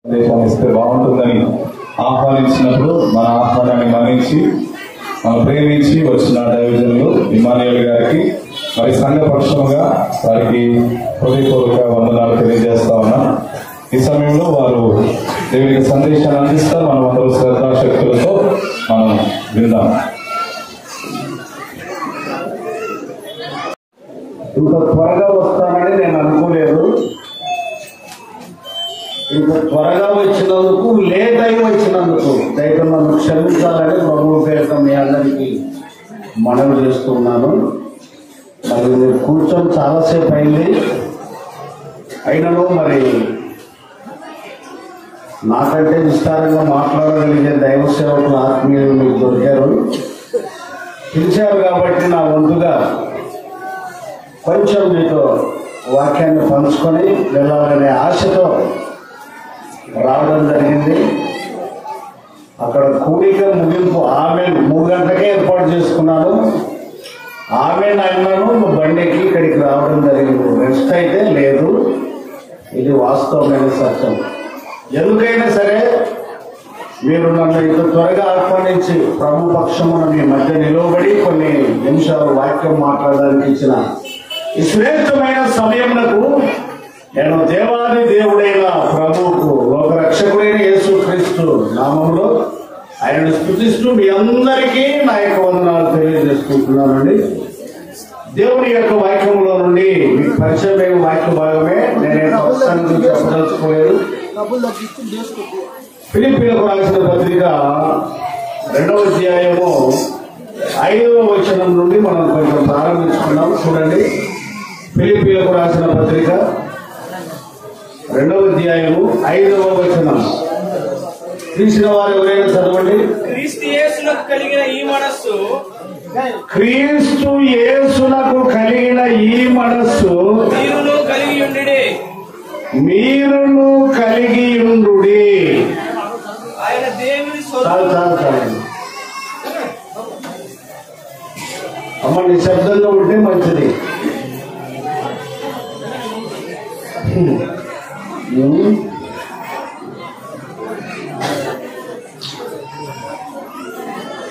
సందేశాన్ని ఇస్తే బాగుంటుందని ఆహ్వానించినప్పుడు మన ఆహ్వానాన్ని మన్నించి మనం ప్రేమించి వచ్చిన దైవజనులు ఇమానుయేల్ గారికి మరి సంఘ పక్షముగా వారికి హృదయపూర్వక వందనాలు తెలియజేస్తా ఉన్నాం. ఈ సమయంలో వారు దేవునికి సందేశాన్ని అందిస్తారు. మనం అందరూ శ్రద్ధాశక్తులతో మనం విందాం. ఇంత త్వరగా వస్తానని నేను అనుకోలేదు. ఇంత త్వరగా వచ్చినందుకు, లేట్ అయి వచ్చినందుకు దయతో నన్ను క్షమించాలని ప్రభువు పేరిట మీ అందరికీ మనవి చేస్తున్నాను. మరి మీరు కూర్చొని చాలాసేపు అయింది. అయినను మరి నాకంటే విస్తారంగా మాట్లాడగలిగే దైవ సేవకులు ఆత్మీయులు మీకు దొరికారు. పిలిచారు కాబట్టి నా వంతుగా కొంచెం మీతో వాక్యాన్ని పంచుకొని వెళ్ళాలనే ఆశతో రావడం జరిగింది. అక్కడ కూడిక ముగింపు ఆమె 3 గంటలకే ఏర్పాటు చేసుకున్నాను. ఆమె అన్నాను బండికి ఇక్కడికి రావడం జరిగింది. రెస్ట్ అయితే లేదు. ఇది వాస్తవమైన సత్యం. ఎందుకైనా సరే మీరు నన్ను ఇంత త్వరగా ఆహ్వానించి ప్రభు పక్షమున మీ మధ్య నిలవబడి కొన్ని నిమిషాలు వాక్యం మాట్లాడడానికి ఇచ్చిన ఈ శ్రేష్టమైన సమయమునకు నేను దేవాది దేవుడైన ప్రభువుకు, లోక రక్షకుడైన యేసుక్రీస్తు నామములో ఆయనను స్తుతిస్తూ మీ అందరికీ నా యొక్క వందనాలు తెలియజేసుకుంటున్నానండి. దేవుని యొక్క వాక్యంలో నుండి మీకు పరిచయమైన వాక్య భాగమే. నేనే అవసరాన్ని చెప్పదలుచుకోలేదు. ఫిలిప్పీలకు రాసిన పత్రిక 2వ అధ్యాయము 5వ వచనం నుండి మనం కొంచెం ప్రారంభించుకున్నాం. చూడండి, ఫిలిప్పీలకు రాసిన పత్రిక 2వ అధ్యాయము 5వ వచనం. తీసిన వారు ఎవరైనా చదవండి. క్రీస్తు యేసునకు కలిగిన ఈ మనస్సు, క్రీస్తు యేసునకు కలిగిన ఈ మనస్సు మీరును కలిగి ఉండుడి. మీరును కలిగి ఉండుడి. ఆయన దేవుని చాలు చాలు చాలు అమ్మ, నిశ్శబ్దంగా ఉంటే మంచిది.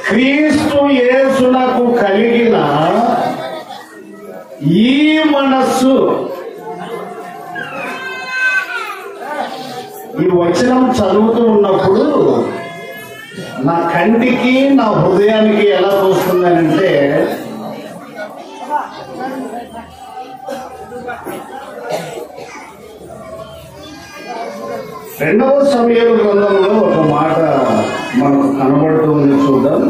క్రీస్తు యేసునకు కలిగిన ఈ మనస్సు. ఈ వచనం చదువుతూ ఉన్నప్పుడు నా కంటికి నా హృదయానికి ఎలా తోస్తుందనంటే, రెండవ సమూయేలు గ్రంథంలో ఒక మాట మనకు కనబడుతూ ఉంది. చూద్దాం.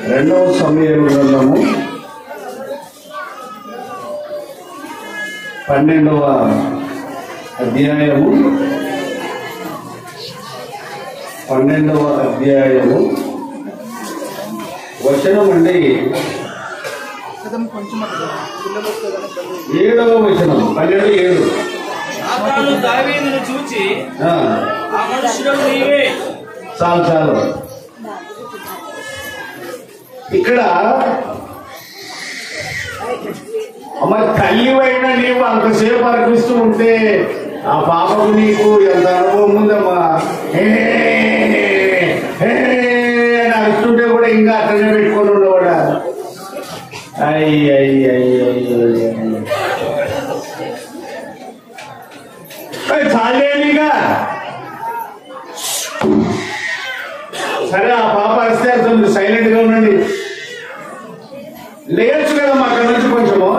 2వ సమూయేలు గ్రంథము 12వ అధ్యాయము 12వ అధ్యాయము వచనం అండి 7వ వచనం. 12:7. నాతాను దావీదును చూచి, ఆ మనుషుడు నీవే. చాలు చాలు. ఇక్కడ అమ్మ, తల్లివైన నీవు అంతసేపు అర్పిస్తూ ఉంటే ఆ పాపకు నీకు ఎంత అనుభవం ఉందమ్మా. అని అరుస్తుంటే కూడా ఇంకా అట్లనే పెట్టుకొని ఉండవాడా. చాలేనిగా సరే, ఆ పాప అరిస్తే అర్థం. సైలెంట్ గా ఉండండి. లేయచ్చు కదమ్మా అక్కడి నుంచి కొంచెము.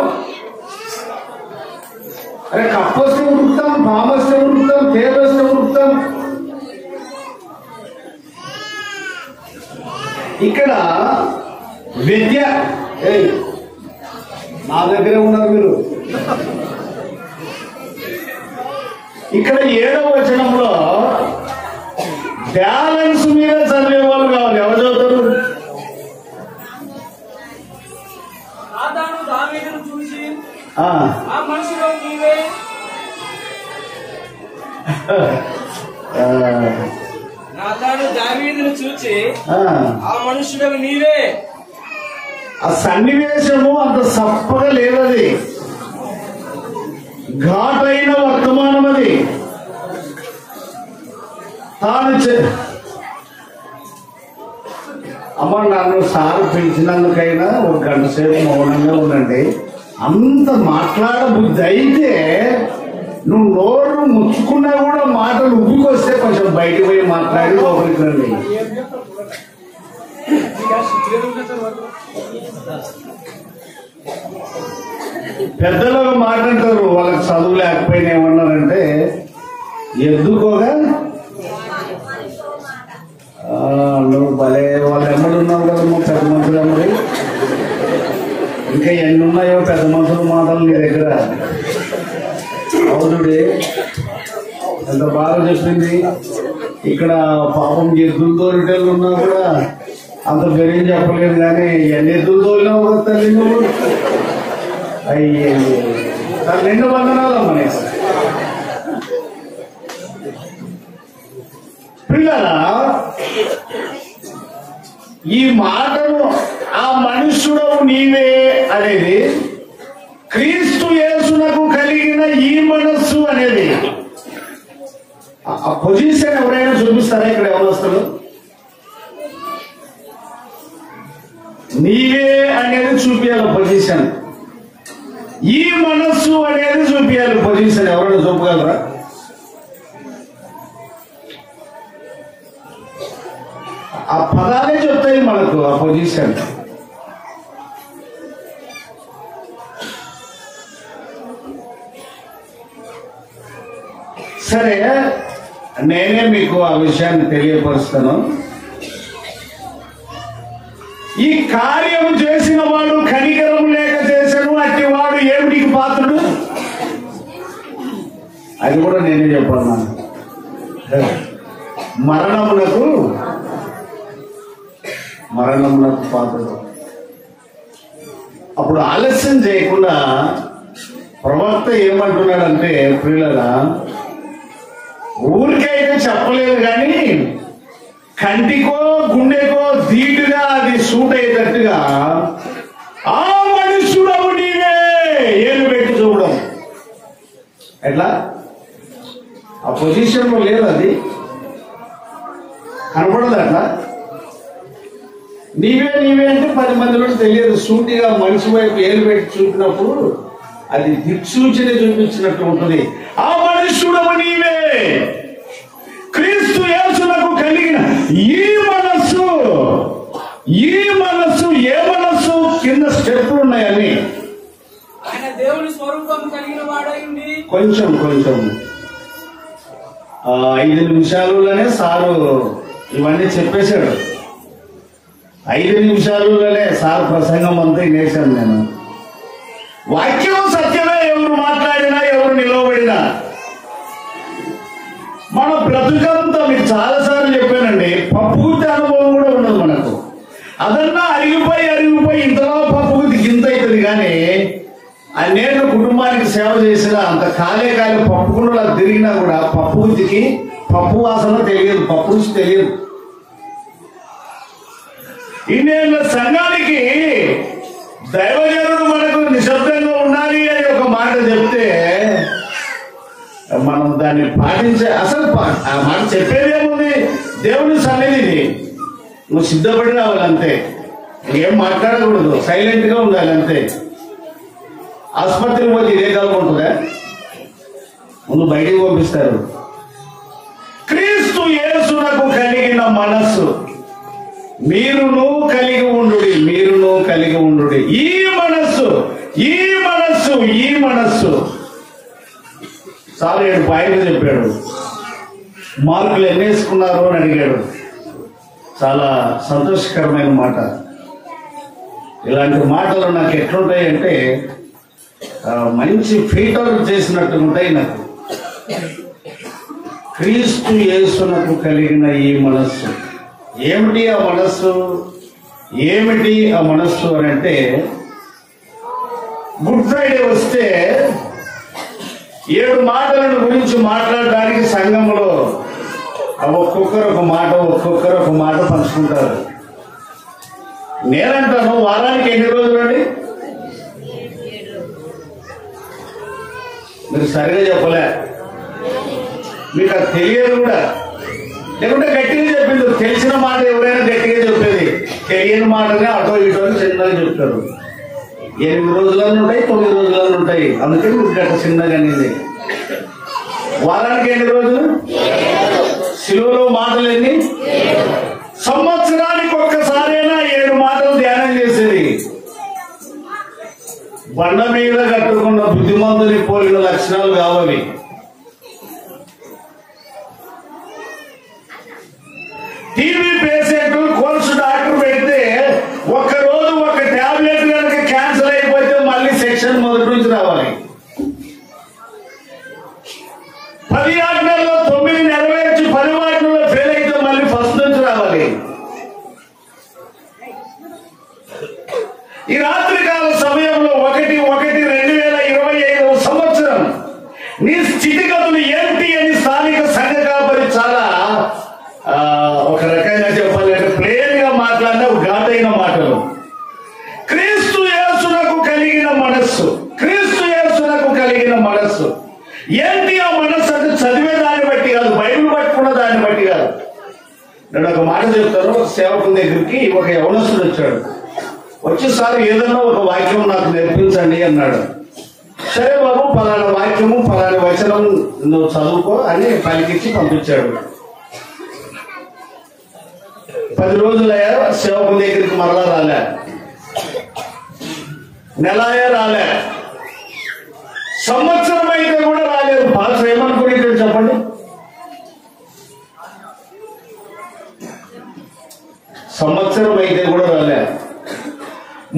అరే, కప్పు వస్తే ఉడుకుతాం, పాము వస్తే ఉడుకుతాం, తేలు వస్తే ఉడుకుతాం. ఇక్కడ విద్య నా దగ్గరే ఉన్నారు మీరు. ఇక్కడ 7వ వచనంలో బ్యాలెన్స్ మీద చదివే వాళ్ళు కావాలి. ఎవరు చదువుతారు? నాతాను దావీదును చూసి, ఆ మనుషుడు నీవే. నాతాను దావీదును చూచి, ఆ మనుషుడు నీవే. ఆ సన్నివేశము అంత సప్పగా లేదది. ఘాటైన వర్తమానం అది. అమ్మ నన్ను సార్ పిలిచినందుకైనా ఒక గంట సేపు మౌనంగా ఉండండి. అంత మాట్లాడబుద్ధి అయితే నువ్వు నోరు ముచ్చుకున్నా కూడా మాటలు ఉబ్బికొస్తే కొంచెం బయటకు పోయి మాట్లాడి లోపలికి రండి. పెద్దలు మాట్లాడతారు, వాళ్ళకి చదువు లేకపోయినా ఏమన్నారంటే ఎందుకోగా నువ్వు భలే వాళ్ళు ఎమ్మడి ఉన్నావు కదమ్మా పెద్ద మనుషులు ఎమ్మడి. ఇంకా ఎన్ని ఉన్నాయో పెద్ద మనుషుల మాటలు నీ దగ్గర. అవునుడి ఎంత బాగా చెప్పింది. ఇక్కడ పాపం ఎద్దులు తోలిటోళ్ళు ఉన్నా కూడా అంత బెరిగి చెప్పలేదు, కానీ ఎన్ని ఎద్దులు తోలినావు కదా తల్లి నువ్వు. అయ్యే నిండు వందనాలమ్మా. పిల్లలా ఈ మాటను ఆ మనుష్యుడవు నీవే అనేది క్రీస్తు యేసునకు కలిగిన ఈ మనస్సు అనేది ఆ పొజిషన్ ఎవరైనా చూపిస్తారా? ఇక్కడ ఎవరొస్తారు? నీవే అనేది చూపించాలి పొజిషన్, ఈ మనస్సు అనేది చూపించాలి పొజిషన్. ఎవరైనా చూపగలరా? ఆ పదాలే చెప్తాయి మనకు ఆ పొజిషన్. సరే, నేనే మీకు ఆ విషయాన్ని తెలియపరుస్తాను. ఈ కార్యం చేసిన వాడు కనికరం లేక చేశాను, అట్టి వాడు ఏమిటికి పాత్రుడు? అది కూడా నేనే చెప్పాను. మరణమునకు పాత్రుడు. అప్పుడు ఆలస్యం చేయకుండా ప్రవక్త ఏమంటున్నాడంటే, ప్రియులరా ఊరికైతే చెప్పలేదు కానీ కంటికో గుండెకో ధీటుగా అది సూట్ అయ్యేటట్టుగా ఆ మనుష్యుడవు నీవే ఏలు పెట్టి చూడడం. ఎట్లా? ఆ పొజిషన్ లో లేదు, అది కనపడదు. అట్లా నీవే నీవే అంటే 10 మందిలో తెలియదు. సూటిగా మనిషి వైపు ఏలు పెట్టి చూపినప్పుడు అది దిక్సూచన చూపించినట్టు ఉంటుంది. ఆ మనుష్యుడవు నీవే క్రీస్తు యేసునకు కలిగిన ఈ మనస్సు. ఈ మనస్సు ఏ మనస్సు? కింద స్టెప్లు ఉన్నాయని ఆయన దేవుని స్వరూపం కలిగిన వాడైంది. కొంచెం 5 నిమిషాలలోనే సారు ఇవన్నీ చెప్పేశాడు. 5 నిమిషాలలోనే సార్ ప్రసంగం అంతా వినేశాను నేను. వాక్యం సత్యమే, ఎవరు మాట్లాడినా ఎవరు నిలవబడినా మన బ్రతుకంతా మీకు చాలాసార్లు చెప్పానండి, పప్పుగుత్తి అనుభవం కూడా ఉండదు మనకు. అదన్నా అరిగిపోయి ఇంతలో పప్పుగుత్తి గింత అవుతుంది. కానీ అనేక కుటుంబానికి సేవ చేసిన అంత కాలే పప్పుకుండా తిరిగినా కూడా పప్పుగుత్తికి పప్పు వాసన తెలియదు, పప్పు రుచి తెలియదు. ఇన్నేళ్ళ సంఘానికి దైవజనుడు మనకు నిశ్శబ్దంగా ఉండాలి అని ఒక మాట చెప్తే మనం దాన్ని పాటించే, అసలు ఆ మాట చెప్పేదేముంది? దేవుని సన్నిధిని నువ్వు సిద్ధపడి రావాలంతే, ఏం మాట్లాడకూడదు, సైలెంట్ గా ఉండాలి అంతే. ఆసుపత్రికి పోతే ఇదే కాలం ఉంటుందా? ముందు బయటికి పంపిస్తారు. క్రీస్తు యేసునకు కలిగిన మనస్సు మీరును కలిగి ఉండు. ఈ మనస్సు సార్ 7 పాయింట్లు చెప్పాడు. మార్కులు ఎన్ని వేసుకున్నారు అని అడిగాడు. చాలా సంతోషకరమైన మాట. ఇలాంటి మాటలు నాకు ఎట్లుంటాయి అంటే మంచి ఫీటర్ చేసినట్టు ఉంటాయి నాకు. క్రీస్తు యేసునకు కలిగిన ఈ మనస్సు ఏమిటి? ఆ మనస్సు అని అంటే, గుడ్ ఫ్రైడే వస్తే 7 మాటలను గురించి మాట్లాడడానికి సంఘంలో ఒక్కొక్కరు ఒక మాట పంచుకుంటారు. నేనంటాను, వారానికి ఎన్ని రోజులు అండి? మీరు సరిగా చెప్పలే, మీకు అది తెలియదు కూడా. లేకుంటే గట్టిగా చెప్పింది. తెలిసిన మాట ఎవరైనా గట్టిగా చెప్పేది, తెలియని మాటనే అటో ఇటో చిన్నగా చెప్తారు. 8 రోజులను ఉంటాయి, 9 రోజులను ఉంటాయి. అందుకే మీకు గట్ట చిన్నగా అనేది. వారానికి ఎన్ని రోజులు? శిలువలో మాటలు ఎన్ని? సంవత్సరానికి ఒక్కసారైనా 7 మాటలు ధ్యానం చేసేది. బండ మీద కట్టుకున్న బుద్ధిమంతుని పోలిన లక్షణాలు కావాలి. టీవీ పేషెంట్ కోర్సు డాక్టర్ పెడితే ఒక్కరోజు ఒక టాబ్లెట్ కనుక క్యాన్సల్ అయిపోతే మళ్ళీ సెక్షన్ మొదటి నుంచి రావాలి. 10 ఆజ్ఞల్లో 9 నెరవేర్చి 10 ఆజ్ఞల్లో ఫెయిల్ అయితే మళ్ళీ ఫస్ట్ నుంచి రావాలి. ఈ రాత్రికాల సమయంలో 1/1/2025 సంవత్సరం నీ స్థితిగతులు ఏంటి అని స్థానిక సంఘ కాపరి చాలా ఒక రకంగా చెప్పాలంటే ప్లేన్ గా మాట్లాడిన ఘాటైన మాటలు. క్రీస్తు యేసునకు కలిగిన మనస్సు, క్రీస్తు యేసునకు కలిగిన మనస్సు ఏంటి? ఆ మనస్సు అంటే చదివే దాన్ని బట్టి కాదు, బైబిల్ పట్టుకున్న దాన్ని బట్టి కాదు. నేను ఒక మాట చెప్తాను. సేవకుల దగ్గరికి ఒక యవనస్తుడు వచ్చాడు. వచ్చి సార్ ఏదన్నా ఒక వాక్యం నాకు నేర్పించండి అన్నాడు. సరే బాబు, పలానా వాక్యము పలానా వచనం నువ్వు చదువుకో అని పలికిచ్చి పంపించాడు. 10 రోజులయ్యా సేవకుల దగ్గరికి మరలా రాలే, నెలయా రాలే, సంవత్సరం అయితే కూడా రాలేదు. పాస్ ఏమనుకునేది చెప్పండి? సంవత్సరం అయితే కూడా రాలే.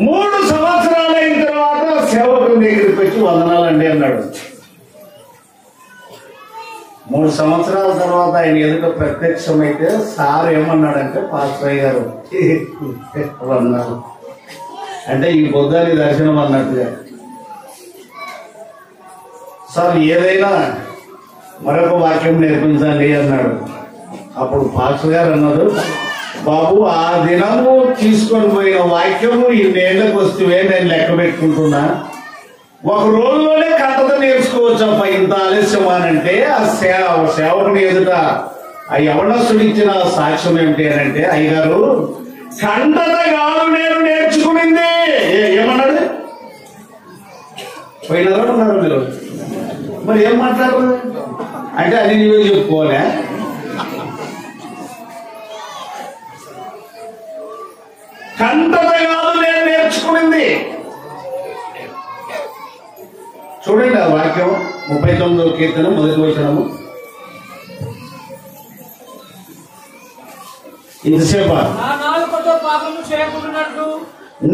3 సంవత్సరాలు అయిన తర్వాత సేవకుల దగ్గరికి వచ్చి వందనాలండి అన్నాడు. 3 సంవత్సరాల తర్వాత ఆయన ఎదుట ప్రత్యక్షమైతే సార్ ఏమన్నాడంటే, పాస్టర్ గారు అన్నారు అంటే ఈ బుద్ధాని దర్శనం అన్నట్టుగా. సార్ ఏదైనా మరొక వాక్యం నేర్పించండి అన్నాడు. అప్పుడు పాస్టర్ గారు అన్నారు, బాబు ఆ దినము తీసుకొని పోయిన వాక్యము 2 ఏళ్ళకి వస్తే నేను లెక్క పెట్టుకుంటున్నా. 1 రోజులోనే కంటత నేర్చుకోవచ్చప్ప, ఇంత ఆలస్యం అనంటే ఆ సేవకుని ఎదుట ఆ యవనస్తుడు ఇచ్చిన సాక్ష్యం ఏమిటి అని అంటే, అయ్యగారు కంటత కాదు నేను నేర్చుకునింది. ఏమన్నాడు? పోయినారా ఉన్నారు మీరు? మరి ఏం మాట్లాడరు అంటే అది నీవే చెప్పుకోలే. కంటత కాదు నేను నేర్చుకునింది. చూడండి ఆ వాక్యం 39వ కీర్తన 1వ వచనము. ఇంతసేపు నా నాలుకతో పాపము చేయకుండానట్లు,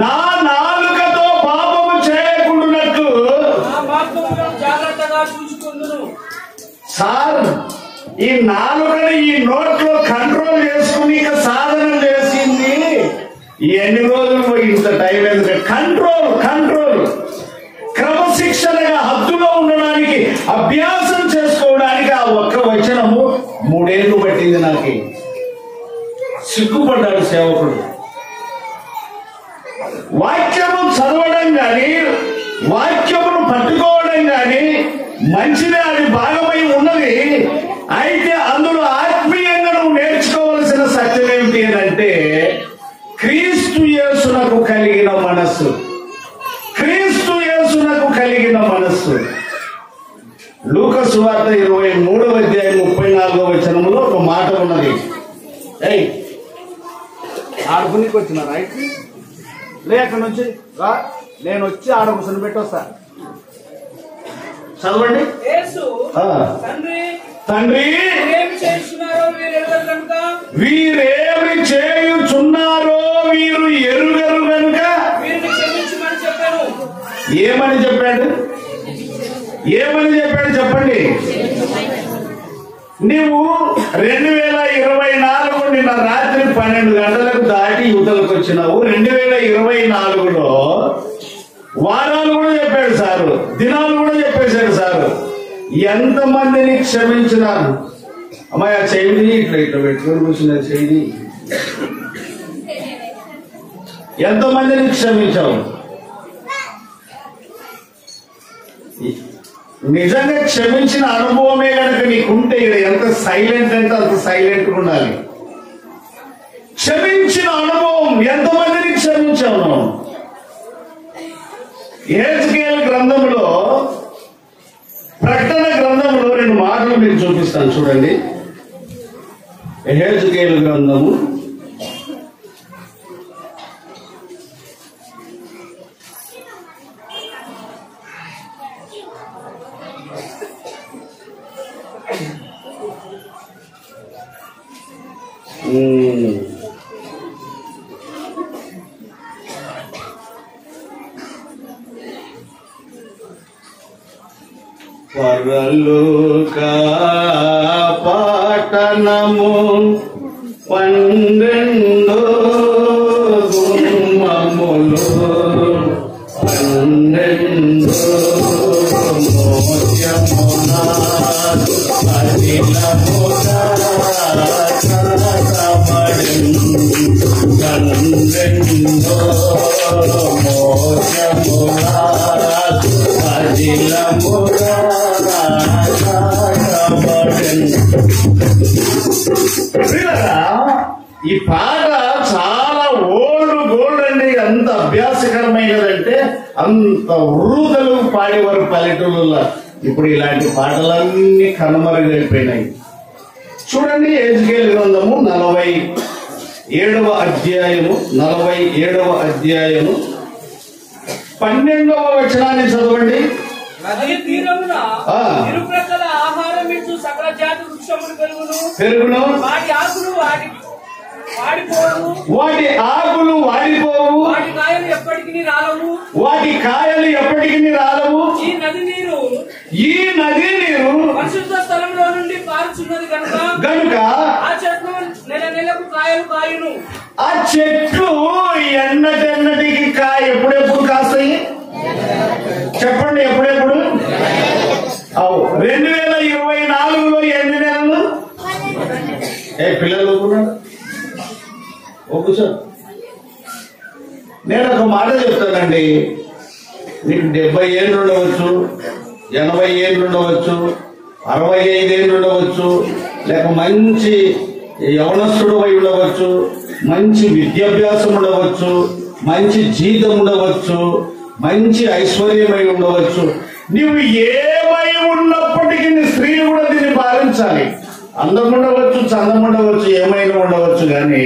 నా నాలుకతో పాపము చేయకుండానట్లు నా మార్గములను జాగ్రత్తగా చూసుకుందును. సార్ ఈ నాలుకని ఈ నోట్లో కంట్రోల్ చేసుకుని ఇక సాధన చేసింది ఎన్ని రోజులు? ఇంత టైం ఎందుకంటే కంట్రోల్ కంట్రోల్ క్రమశిక్షణగా హద్దులో ఉండడానికి అభ్యాసం చేసుకోవడానికి ఆ ఒక్క వచనము 3 ఏళ్ళు పట్టింది. నాకు సిగ్గుపడ్డాడు సేవకుడు. వాక్యము చదవడం కానీ వాక్యమును పట్టుకోవడం కానీ మంచిదే, అది భాగమై ఉన్నది. అయితే అందులో ఆత్మీయంగా నువ్వు నేర్చుకోవలసిన సత్యం ఏమిటి అంటే, క్రీస్తు యేసునకు కలిగిన మనస్సు, క్రీస్తు యేసునకు కలిగిన మనస్సు. లూకా సువార్త 23వ అధ్యాయం 34వ వచనములో ఒక మాట ఉన్నది. ఆడుకునికి వచ్చిన రైట్ లే, అక్కడ నుంచి రా, నేను వచ్చి ఆడ కూర్చొని పెట్టొస్తా. చదవండి. యేసు తండ్రి తండ్రి వీరేమి చేస్తున్నారో వీరెరుగరు కనుక, వీరేమి చేయుచున్నారో వీరు ఎరుగరు కనుక వీరిని క్షమించమని చెప్పాను. ఏమని చెప్పాడు? ఏమని చెప్పాడు చెప్పండి. నువ్వు 2024 నిన్న రాత్రి 12 గంటలకు దాటి యువతలకు వచ్చినావు. 2024లో వారాలు కూడా చెప్పాడు సారు, దినాలు కూడా చెప్పేశాడు సారు. ఎంతమందిని క్షమించినాను? అమ్మాయి ఆ చెయ్యి ఇట్లా ఇట్లా పెట్టుకొని కూర్చున్న చెయ్యి. ఎంతమందిని క్షమించావు? నిజంగా క్షమించిన అనుభవమే కనుక నీకుంటే ఇక్కడ ఎంత సైలెంట్ అంటే అంత సైలెంట్గా ఉండాలి. క్షమించిన అనుభవం ఎంతమందిని క్షమించాము? యెహెజ్కేలు గ్రంథంలో, ప్రకటన గ్రంథంలో 2 మాటలు మీకు చూపిస్తాను చూడండి. యెహెజ్కేలు గ్రంథము 12 గుమ్మములు 12 మోత్యమునా అనిలముగా ఈ పాట చాలా ఓల్డ్ గోల్డ్ అండి. అంత అభ్యాసకరమైనదంటే అంత వృద్ధులు పాడేవారు పల్లెటూళ్ళలో. ఇప్పుడు ఇలాంటి పాటలన్నీ కనుమరుగైపోయినాయి. చూడండి, యెహెజ్కేలు గ్రంథము 47వ అధ్యాయము 12వ వచనాన్ని చదవండి. నదీ తీరమున ఇరుప్రక్కల ఆహారం ఇచ్చు సకల జాతి వృక్షములు పెరుగును, వాటి ఆకులు వాడిపోవు, వాటి ఆకులు వాడిపోవు, వాటి కాయలు ఎప్పటికీ రాలవు, ఈ నది నీరు పరిశుద్ధ స్థలంలో నుండి పారుచున్నది కనుక ఆ చెట్లు నెలకు కాయలు కాయును. ఆ చెట్లు ఎన్నటికి కాయ ఎప్పుడెప్పుడు కాస్తాయి చెప్పండి? ఎప్పుడెప్పుడు? 2024లో ఎన్ని నెలలు? పిల్లలు ఒప్పుకున్నాడు. నేను ఒక మాట చెప్తానండి. నీకు 70 ఏళ్ళు ఉండవచ్చు, 80 ఏళ్ళు ఉండవచ్చు, 65 ఏళ్ళు ఉండవచ్చు, లేక మంచి యవనస్తుడు అయి ఉండవచ్చు, మంచి విద్యాభ్యాసం ఉండవచ్చు, మంచి జీతం ఉండవచ్చు, మంచి ఐశ్వర్యమై ఉండవచ్చు. నువ్వు ఏమై ఉన్నప్పటికీ స్త్రీలు కూడా దీన్ని భావించాలి. అందం ఉండవచ్చు, చందం ఉండవచ్చు, ఏమైనా ఉండవచ్చు, కానీ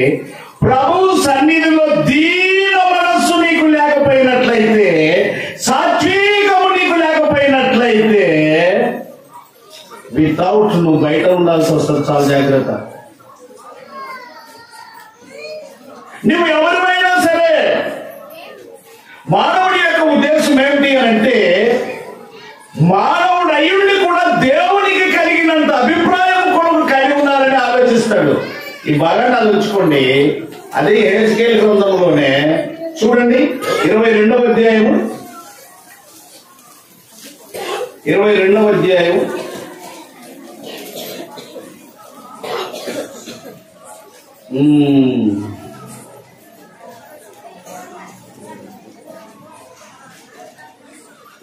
ప్రభు సన్నిధిలో దీన మనస్సు నీకు లేకపోయినట్లయితే, సాత్వికము నీకు లేకపోయినట్లయితే, వితౌట్ నువ్వు బయట ఉండాల్సి వస్తుంది. చాలా జాగ్రత్త. నువ్వు ఎవరిమైనా సరే, మానవుడి యొక్క ఉద్దేశం ఏమిటి అంటే, మానవుడు అయ్యుండి కూడా దేవునికి కలిగినంత అభిప్రాయం కొడుకు కలిగి ఉండాలని ఆలోచిస్తాడు. ఈ భాగాన్ని ఆలోచించుకోండి. అదే యెహెజ్కేలు గ్రంథంలోనే చూడండి, 22వ అధ్యాయము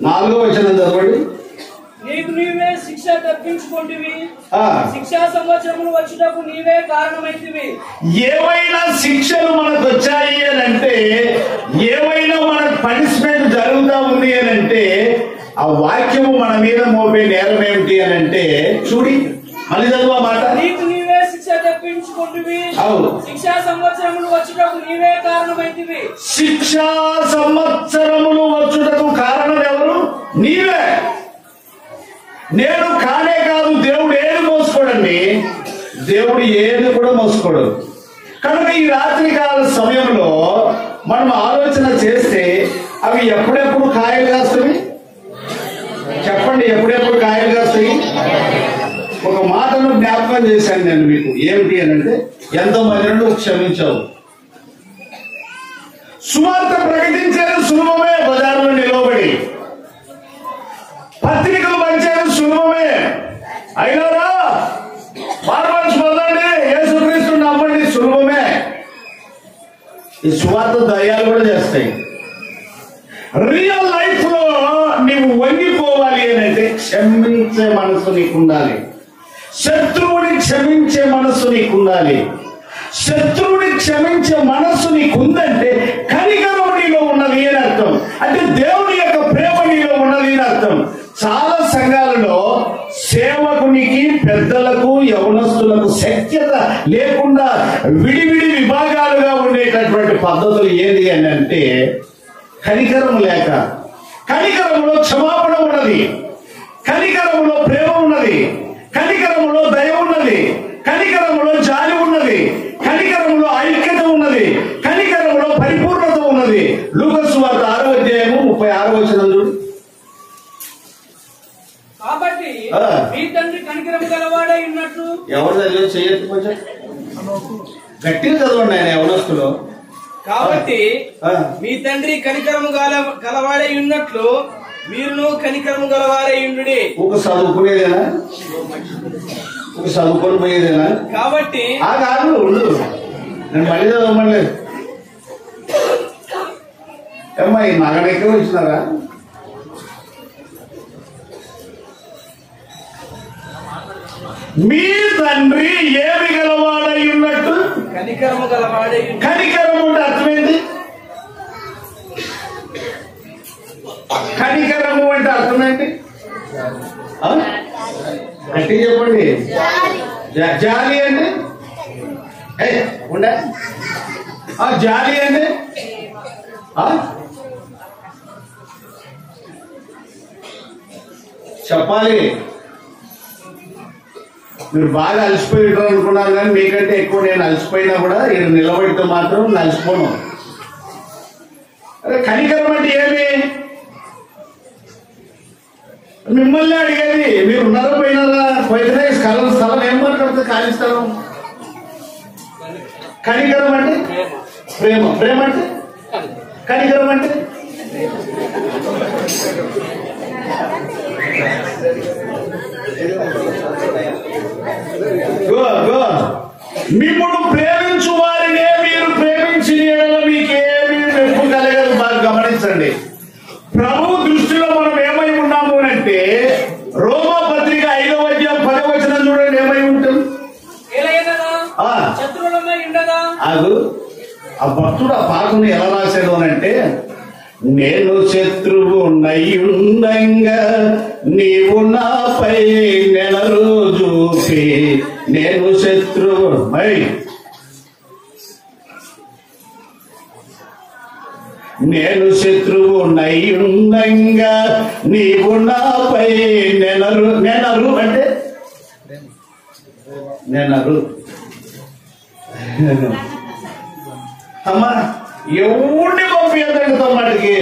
4వ వచనం చదవండి. నీకు నీవే శిక్ష తప్పించుకుంటువి, శిక్షా సంవత్సరములు వచ్చుటకు నీవే కారణమైతివి. ఏవైనా శిక్షలు మనకు వచ్చాయి అని అంటే, ఏవైనా మనకు పనిష్మెంట్ జరుగుతా ఉంది అని అంటే, ఆ వాక్యము మన మీద మోపే నేరం ఏమిటి అని అంటే, చూడి మళ్ళీ చదువు ఆ మాట. నీకు నీవే శిక్ష తప్పించుకుంటువి, శిక్షా సంవత్సరములు వచ్చుటకు నీవే కారణమైతివి. శిక్షా సంవత్సరములు వచ్చుటకు కారణం ఎవరు? నీవే. నేను కానే కాదు. దేవుడు ఏది మోసుకోడండి, దేవుడు ఏది కూడా మోసుకోడు. కనుక ఈ రాత్రి కాల సమయంలో మనం ఆలోచన చేస్తే అవి ఎప్పుడెప్పుడు కాయలు కాస్తాయి చెప్పండి? ఎప్పుడెప్పుడు కాయలు కాస్తాయి? ఒక మాటను జ్ఞాపకం చేశాను నేను మీకు. ఏమిటి అని అంటే, ఎంతో మంది నువ్వు క్షమించావు. సువార్త ప్రకటించేది సులభమే, బజార్లో నిలవబడి పత్రికలు పంచేది సులభమే. అయినారా మార్మల్స్ పొందండి, యేసుక్రీస్తు నమ్మండి, సులభమే. ఈ సువార్త దయ్యాలు కూడా చేస్తాయి. రియల్ లైఫ్ లో నీవు వంగిపోవాలి అని అంటే, క్షమించే మనసు నీకుండాలి. శత్రువుని క్షమించే మనసు నీకుండాలి. శత్రువుని క్షమించే మనస్సు నీకుందంటే కనికరం నీలో ఉన్నది అని అర్థం. అంటే దేవుని యొక్క ప్రేమ నీలో ఉన్నది అని అర్థం. చాలా సంఘాలలో సేవకునికి, పెద్దలకు, యవనస్తులకు శక్యత లేకుండా విడివిడి విభాగాలుగా ఉండేటటువంటి పద్ధతులు ఏది అని అంటే కనికరం లేక. కనికరంలో క్షమాపణ ఉన్నది, కనికరంలో ప్రేమ ఉన్నది, కనికరంలో దయ ఉన్నది, కనికరంలో జాలి ఉన్నది, కనికరంలో ఐక్యత ఉన్నది, కనికరంలో పరిపూర్ణత ఉన్నది. లూకాసు వార్త 6వ అధ్యాయము 36వ వచనం చూడు. కాబట్టి మీ తండ్రి కనికరం గలవాడై ఉన్నట్లు. ఎవరు చదివే చేయొచ్చు కొంచెం గట్టిగా చదవండి ఆయన యవనస్తులు. కాబట్టి మీ తండ్రి కనికరము గలవాడై ఉన్నట్లు మీరును కనికరము గలవారై ఉండుడి. ఒక చదువుకునేదేనా, ఒక చదువుకొని పోయేదేనా? కాబట్టి కాదు ఉండు, నేను మళ్ళీ చదవమలేదు. ఏమ్మా ఈ మగనెక్కడ వచ్చినారా? మీ తండ్రి ఏమి గలవాడై ఉన్నట్టు కనికరము గలవాడై. కనికరము అంటే అర్థమైంది. కనికరము అంటే అర్థమైంది గట్టి చెప్పండి. జాలి అంటే ఉండే జాలి అంటే చెప్పాలి. మీరు బాగా అలసిపోయి ఉంటారు అనుకున్నారు, కానీ మీకంటే ఎక్కువ నేను అలసిపోయినా కూడా ఇక్కడ నిలబడితే మాత్రం అలసిపోను. అదే కనికరం అంటే ఏమి? మిమ్మల్ని అడిగేది. మీరు ఉన్నారా పోయినారా? పోయితే స్థలం ఏం మాట్లాడుతుంది? ఖాళీ స్థలం. కనికరం అంటే ప్రేమ, ప్రేమ అంటే కనికరం అంటే మిమ్మల్ని ప్రేమించు వారినే మీరు ప్రేమించిన మీకేమీ మెప్పు కలగదు. బాగా గమనించండి. ప్రభు దృష్టిలో మనం ఏమై ఉన్నాము అంటే రోమా పత్రిక 5వ అధ్యాయం 10వ వచనం చూడండి. ఏమై ఉంటుంది? అది ఆ భక్తుడు ఆ పాటను ఎలా రాశాడు అని అంటే, నేను శత్రువు నయ్యుండంగా నీవు నాపై నెలరు చూపి, నేను శత్రువు నేను శత్రువు నయ్యుండంగా నీవు నాపై నెలరు. నెనరు అంటే నెనరు. అమ్మా ఎవరిని పంపించదండి తమ్మాడికి,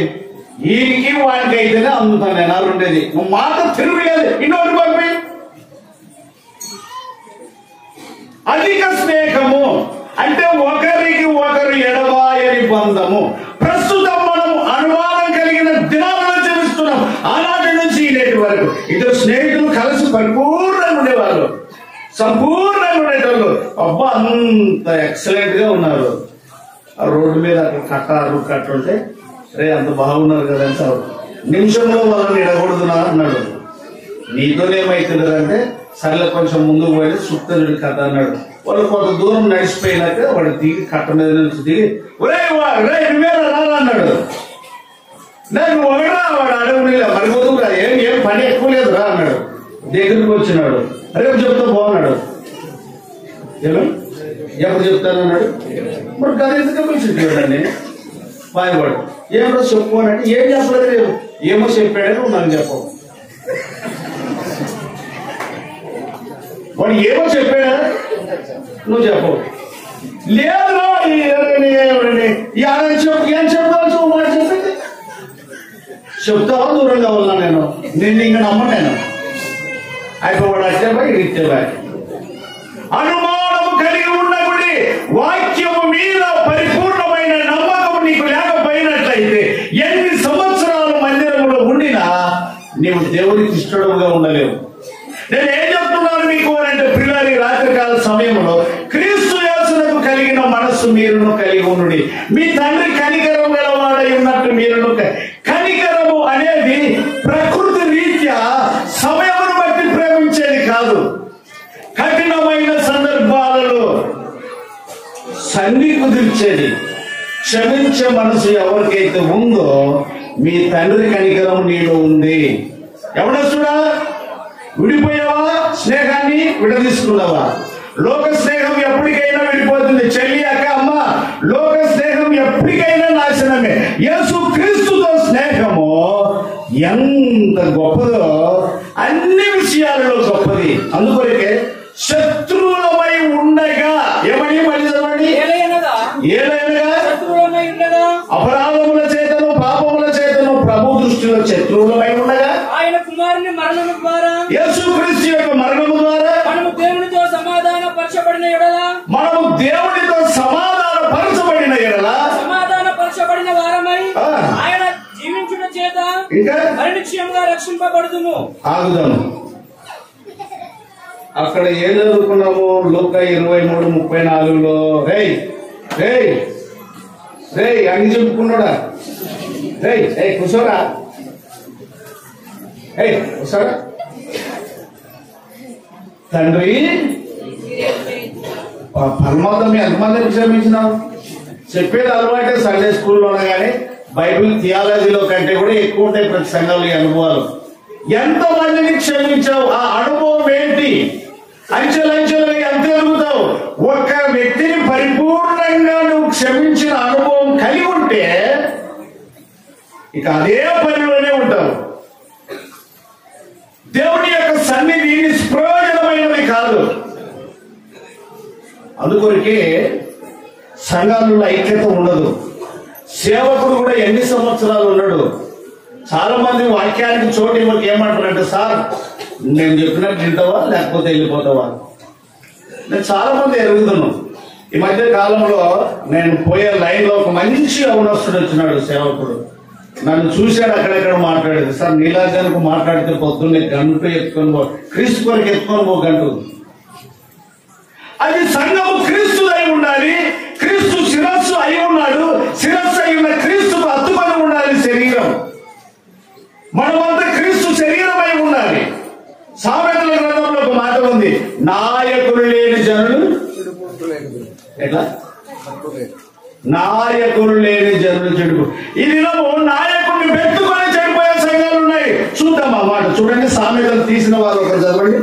ఈయనకి వాడికి అయితేనే అందుతాను నెనరు ఉండేది. మాట తిరుగులేదు. ఇంకోటి పంపి. అధిక స్నేహము అంటే ఒకరికి ఒకరు ఎడబాయని బంధము. ప్రస్తుతం మనం అనుమానం కలిగిన దినాలను జీవిస్తున్నాం. ఆనాటి నుంచి నేటి వరకు ఇద్దరు స్నేహితులు కలిసి పరిపూర్ణంగా ఉండేవాళ్ళు, సంపూర్ణంగా ఉండేటోళ్ళు. అబ్బా అంత ఎక్సలెంట్ గా ఉన్నారు. ఆ రోడ్డు మీద అక్కడ కట్టుంటే రే అంత బాగున్నారు కదా అంటారు. నిమిషంలో వాళ్ళని ఎడకూడదునా అన్నాడు. నీతోనేమైతుందంటే సర్లే కొంచెం ముందుకు పోయి సుత్తనుడి కథ అన్నాడు. వాళ్ళు కొంత దూరం నడిచిపోయినాక వాడు దిగి కట్ట మీద నుంచి దిగి నువ్వేరా రారా అన్నాడు. నేను ఒకడా వాడు అడవులు మరిపోతురా, ఏం పని ఎక్కువ లేదు రా అన్నాడు. దగ్గరికి వచ్చినాడు. రేపు చెప్తా బాగున్నాడు. ఎప్పుడు చెప్తాను అన్నాడు. మరి గది ఎందుకు పిలిచింటాడండి పాయవాడు. ఏమో చెప్పు అని అంటే ఏం చెప్పలేదు. లేదు ఏమో చెప్పాడని నువ్వు నాకు చెప్పవు. వాడు ఏమో చెప్పాడా నువ్వు చెప్పవు. లేదు ఏం చెప్తావు మాట చెప్పండి. చెప్తావా దూరం కావాలా? నేను ఇంకా నమ్మను. నేను అయిపోవాడు అచ్చేబా ఇచ్చేబా. అనుమానము కలిగి ఉన్నప్పుడు వాక్యము మీద పరిపూర్ణమైన నమ్మకం నీకు లేకపోయినట్లయితే ఎన్ని సంవత్సరాలు మందిరంలో ఉండినా నీవు దేవుడికి ఇష్టడుగా ఉండలేవు. నేను ఏం చెప్తున్నాను మీకు అంటే పిల్లలు రాత్రికాల సమయంలో క్రీస్తు యేసునకు కలిగిన మనస్సు మీరును కలిగి ఉండుడి. మీ తండ్రి కనికరం గలవాడై ఉన్నట్టు మీరును. కనికరము అనేది ప్రకృతి రీత్యా సమయం కఠినమైన సందర్భాలలో సన్ని కుదిర్చేది, క్షమించే మనసు ఎవరికైతే ఉందో మీ తండ్రి కనికరం నీలో ఉంది. ఎవడొస్తుడా? విడిపోయావా? స్నేహాన్ని విడదీసుకున్నావా? లోక స్నేహం ఎప్పటికైనా విడిపోతుంది. చెల్లి, అక్క, అమ్మ, లోక స్నేహం ఎప్పటికైనా నాశనమే. యేసు క్రీస్తుతో స్నేహము ఎంత గొప్పదో అన్ని విషయాలలో గొప్పది. అందుకొరకే శత్రువులమై ఉండగా ఏమని మళ్ళీ చదవండి, ఏలైనగా అపరాధముల చేతను పాపముల చేతను ప్రభు దృష్టిలో శత్రువులమై ఉండగా ఆయన కుమారుని మరణము ద్వారా, యేసుక్రీస్తు యొక్క మరణము ద్వారా మనము దేవునితో సమాధానపరచబడిన ఎడల, సమాధానపరచబడిన వారమై ఆయన జీవించుట చేత ఇంకా పరినిశ్చయముగా రక్షింపబడుదుము. ఆగుదాము. అక్కడ ఏం చదువుకున్నాము? లూకా 23:34 రేయ్ రేయ్ రేయ్ అన్ని చెప్పుకున్నాడా? రేయ్ ఏయ్ కూర్చోరా, ఏయ్ కూర్చోరా. తండ్రి పరమాత్మ మీ ఎంతమందిని క్షమించినావు? చెప్పేది అలవాటే సండే స్కూల్లోనే, కానీ బైబిల్ థియాలజీలో కంటే కూడా ఎక్కువ ఉంటాయి ప్రతి సంఘంలో ఈ అనుభవాలు. ఎంతమందిని క్షమించావు? ఆ అనుభవం ఏంటి? అంచెలంచెలుగా ఎంత ఎదుగుతావు? ఒక్క వ్యక్తిని పరిపూర్ణంగా నువ్వు క్షమించిన అనుభవం కలిగి ఉంటే ఇక అదే పనిలోనే ఉంటావు. దేవుని యొక్క సన్నిధి నిష్ప్రయోజనమైనది కాదు. అందుకొరకే సంఘాలలో ఐక్యత ఉండదు. సేవకుడు కూడా ఎన్ని సంవత్సరాలు ఉన్నాడు? చాలా మంది వాక్యానికి చోటు ఇవ్వక ఏమంటారంటే, సార్ నేను చెప్పినట్టు వింటావా లేకపోతే వెళ్ళిపోతావా? నేను చాలా మంది ఎరుగుతున్నాను. ఈ మధ్య కాలంలో నేను పోయే లైన్ లో ఒక మంచి అవనస్తుడు వచ్చినాడు సేవకుడు. నన్ను చూశాడు, అక్కడెక్కడ మాట్లాడేది. సార్ నీలాజానికి మాట్లాడితే పొద్దున్నే గంట ఎత్తుకొని పో, క్రీస్తు కొరకు ఎత్తుకొని పో గంట. అది సంఘము క్రీస్తు అయి ఉండాలి. క్రీస్తు శిరస్సు అయి ఉన్నాడు. శిరస్సు అయి ఉన్న క్రీస్తుకు హత్తుకొని ఉండాలి శరీరం. మనమంతా క్రీస్తు శరీరం అయి ఉండాలి. సామెతల గ్రంథంలో ఒక మాట ఉంది, నాయకులు లేని జనులు ఎట్లా? నాయకులు లేని జనులు చెడు. ఈ దినము నాయకుడిని పెట్టుకొని చెడిపోయే సంఘాలు ఉన్నాయి. చూద్దాం ఆ మాట. చూడండి, సామెతలు తీసిన వారు ఒకరు చదవండి.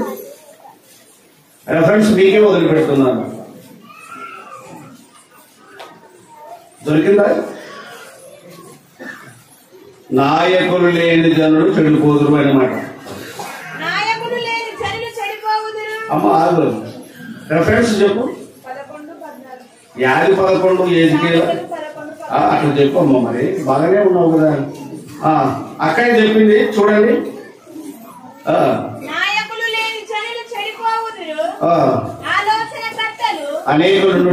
ఫ్రెండ్స్ మీకే వదిలిపెడుతున్నాను. దొరికిందా? నాయకులు లేని జనులు చెడిపోదురు అన్నమాట. అమ్మ ఆగు, రెఫరెన్స్ చెప్పు. 11 ఏదికి అట్లా చెప్పు అమ్మ. మరి బాగానే ఉన్నావు కదా. అక్కడే చెప్పింది చూడండి. అనేకులు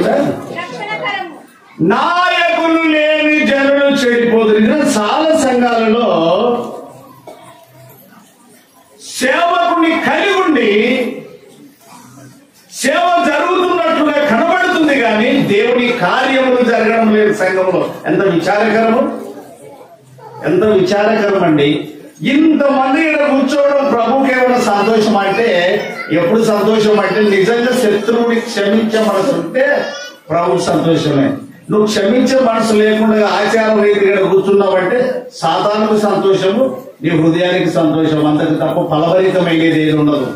నాయకులు లేని జనులు చెడిపోతున్నారు. చాలా సంఘాలలో సేవకుని కలిగి ఉండి సేవ జరుగుతున్నట్లుగా కనబడుతుంది, కానీ దేవుని కార్యములు జరగడం లేదు సంఘంలో. ఎంత విచారకరము, ఎంత విచారకరం అండి. ఇంతమంది ఇక్కడ కూర్చోవడం ప్రభుకి ఏమైనా సంతోషం అంటే, ఎప్పుడు సంతోషం అంటే నిజంగా శత్రువుని క్షమించే మనసు ఉంటే ప్రభుకి సంతోషమే. నువ్వు క్షమించే మనసు లేకుండా ఆచారం రీతిగా కూర్చున్నావంటే సాధారణ సంతోషము, నీ హృదయానికి సంతోషం, అంతకు తప్ప ఫలభరితమైనది ఏది ఉండదు.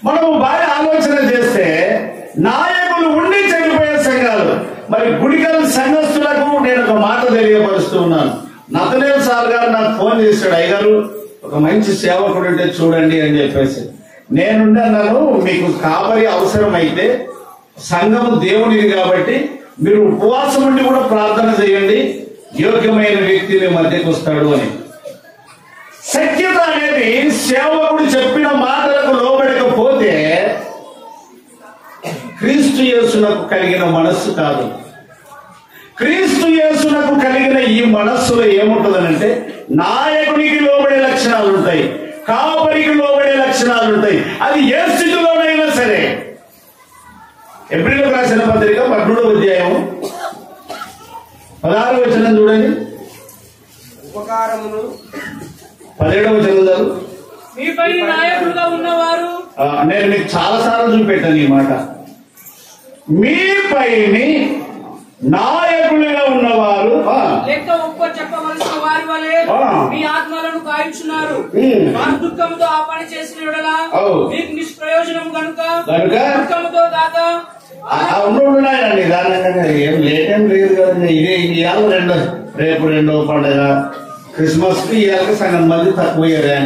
మనము బాగా ఆలోచన చేస్తే నాయకులు ఉండి చనిపోయే సంఘాలు. మరి గుడికల్ సంఘస్థులకు నేను ఒక మాట తెలియపరుస్తూ ఉన్నాను. నతనేల్ సార్ గారు నాకు ఫోన్ చేశాడు, అయ్యగారు ఒక మంచి సేవకుడు ఉంటే చూడండి అని చెప్పేసి. నేనున్నాను, మీకు కాపరి అవసరం అయితే సంఘము దేవునిది కాబట్టి మీరు ఉపవాసం ఉండి కూడా ప్రార్థన చేయండి, యోగ్యమైన వ్యక్తి మీ మధ్యకు వస్తాడు అని. సఖ్యత అనేది సేవకుడు చెప్పిన మాటలకు లోబడకపోతే క్రీస్తు యేసునకు కలిగిన మనస్సు కాదు. క్రీస్తు యేసునకు కలిగిన ఈ మనస్సులో ఏముంటుందనంటే, నాయకునికి లోబడే లక్షణాలు ఉంటాయి, కాపరికి లోబడే లక్షణాలు ఉంటాయి. అది ఏ స్థితిలోనైనా సరే. ఎబ్రిలకు రాసిన పత్రిక 13వ అధ్యాయం 16వ వచనం చూడండి. ఉపకారమును 17వ వచనం. మీపై నాయకులుగా ఉన్నవారు. నేను మీకు చాలా సార్లు చూపెట్టాను ఈ మాట. మీపై నాయకులుగా ఉన్నవారు లెక్క ఒక్క చెప్పవలసిన వారి వలె మీ ఆత్మలను కాయించున్నారు. వారు దుఃఖంతో ఆ పని చేసిన యెడల మీకు నిష్ప్రయోజనం కనుక దుఃఖంతో కాక ఉన్నాయండి. దాని ఏం లేటేం లేదు కదండి. ఇదే ఇవాళ రేపు రెండో పండుగ క్రిస్మస్ కి ఇవాళకి సగం మంది తక్కువయ్యారా,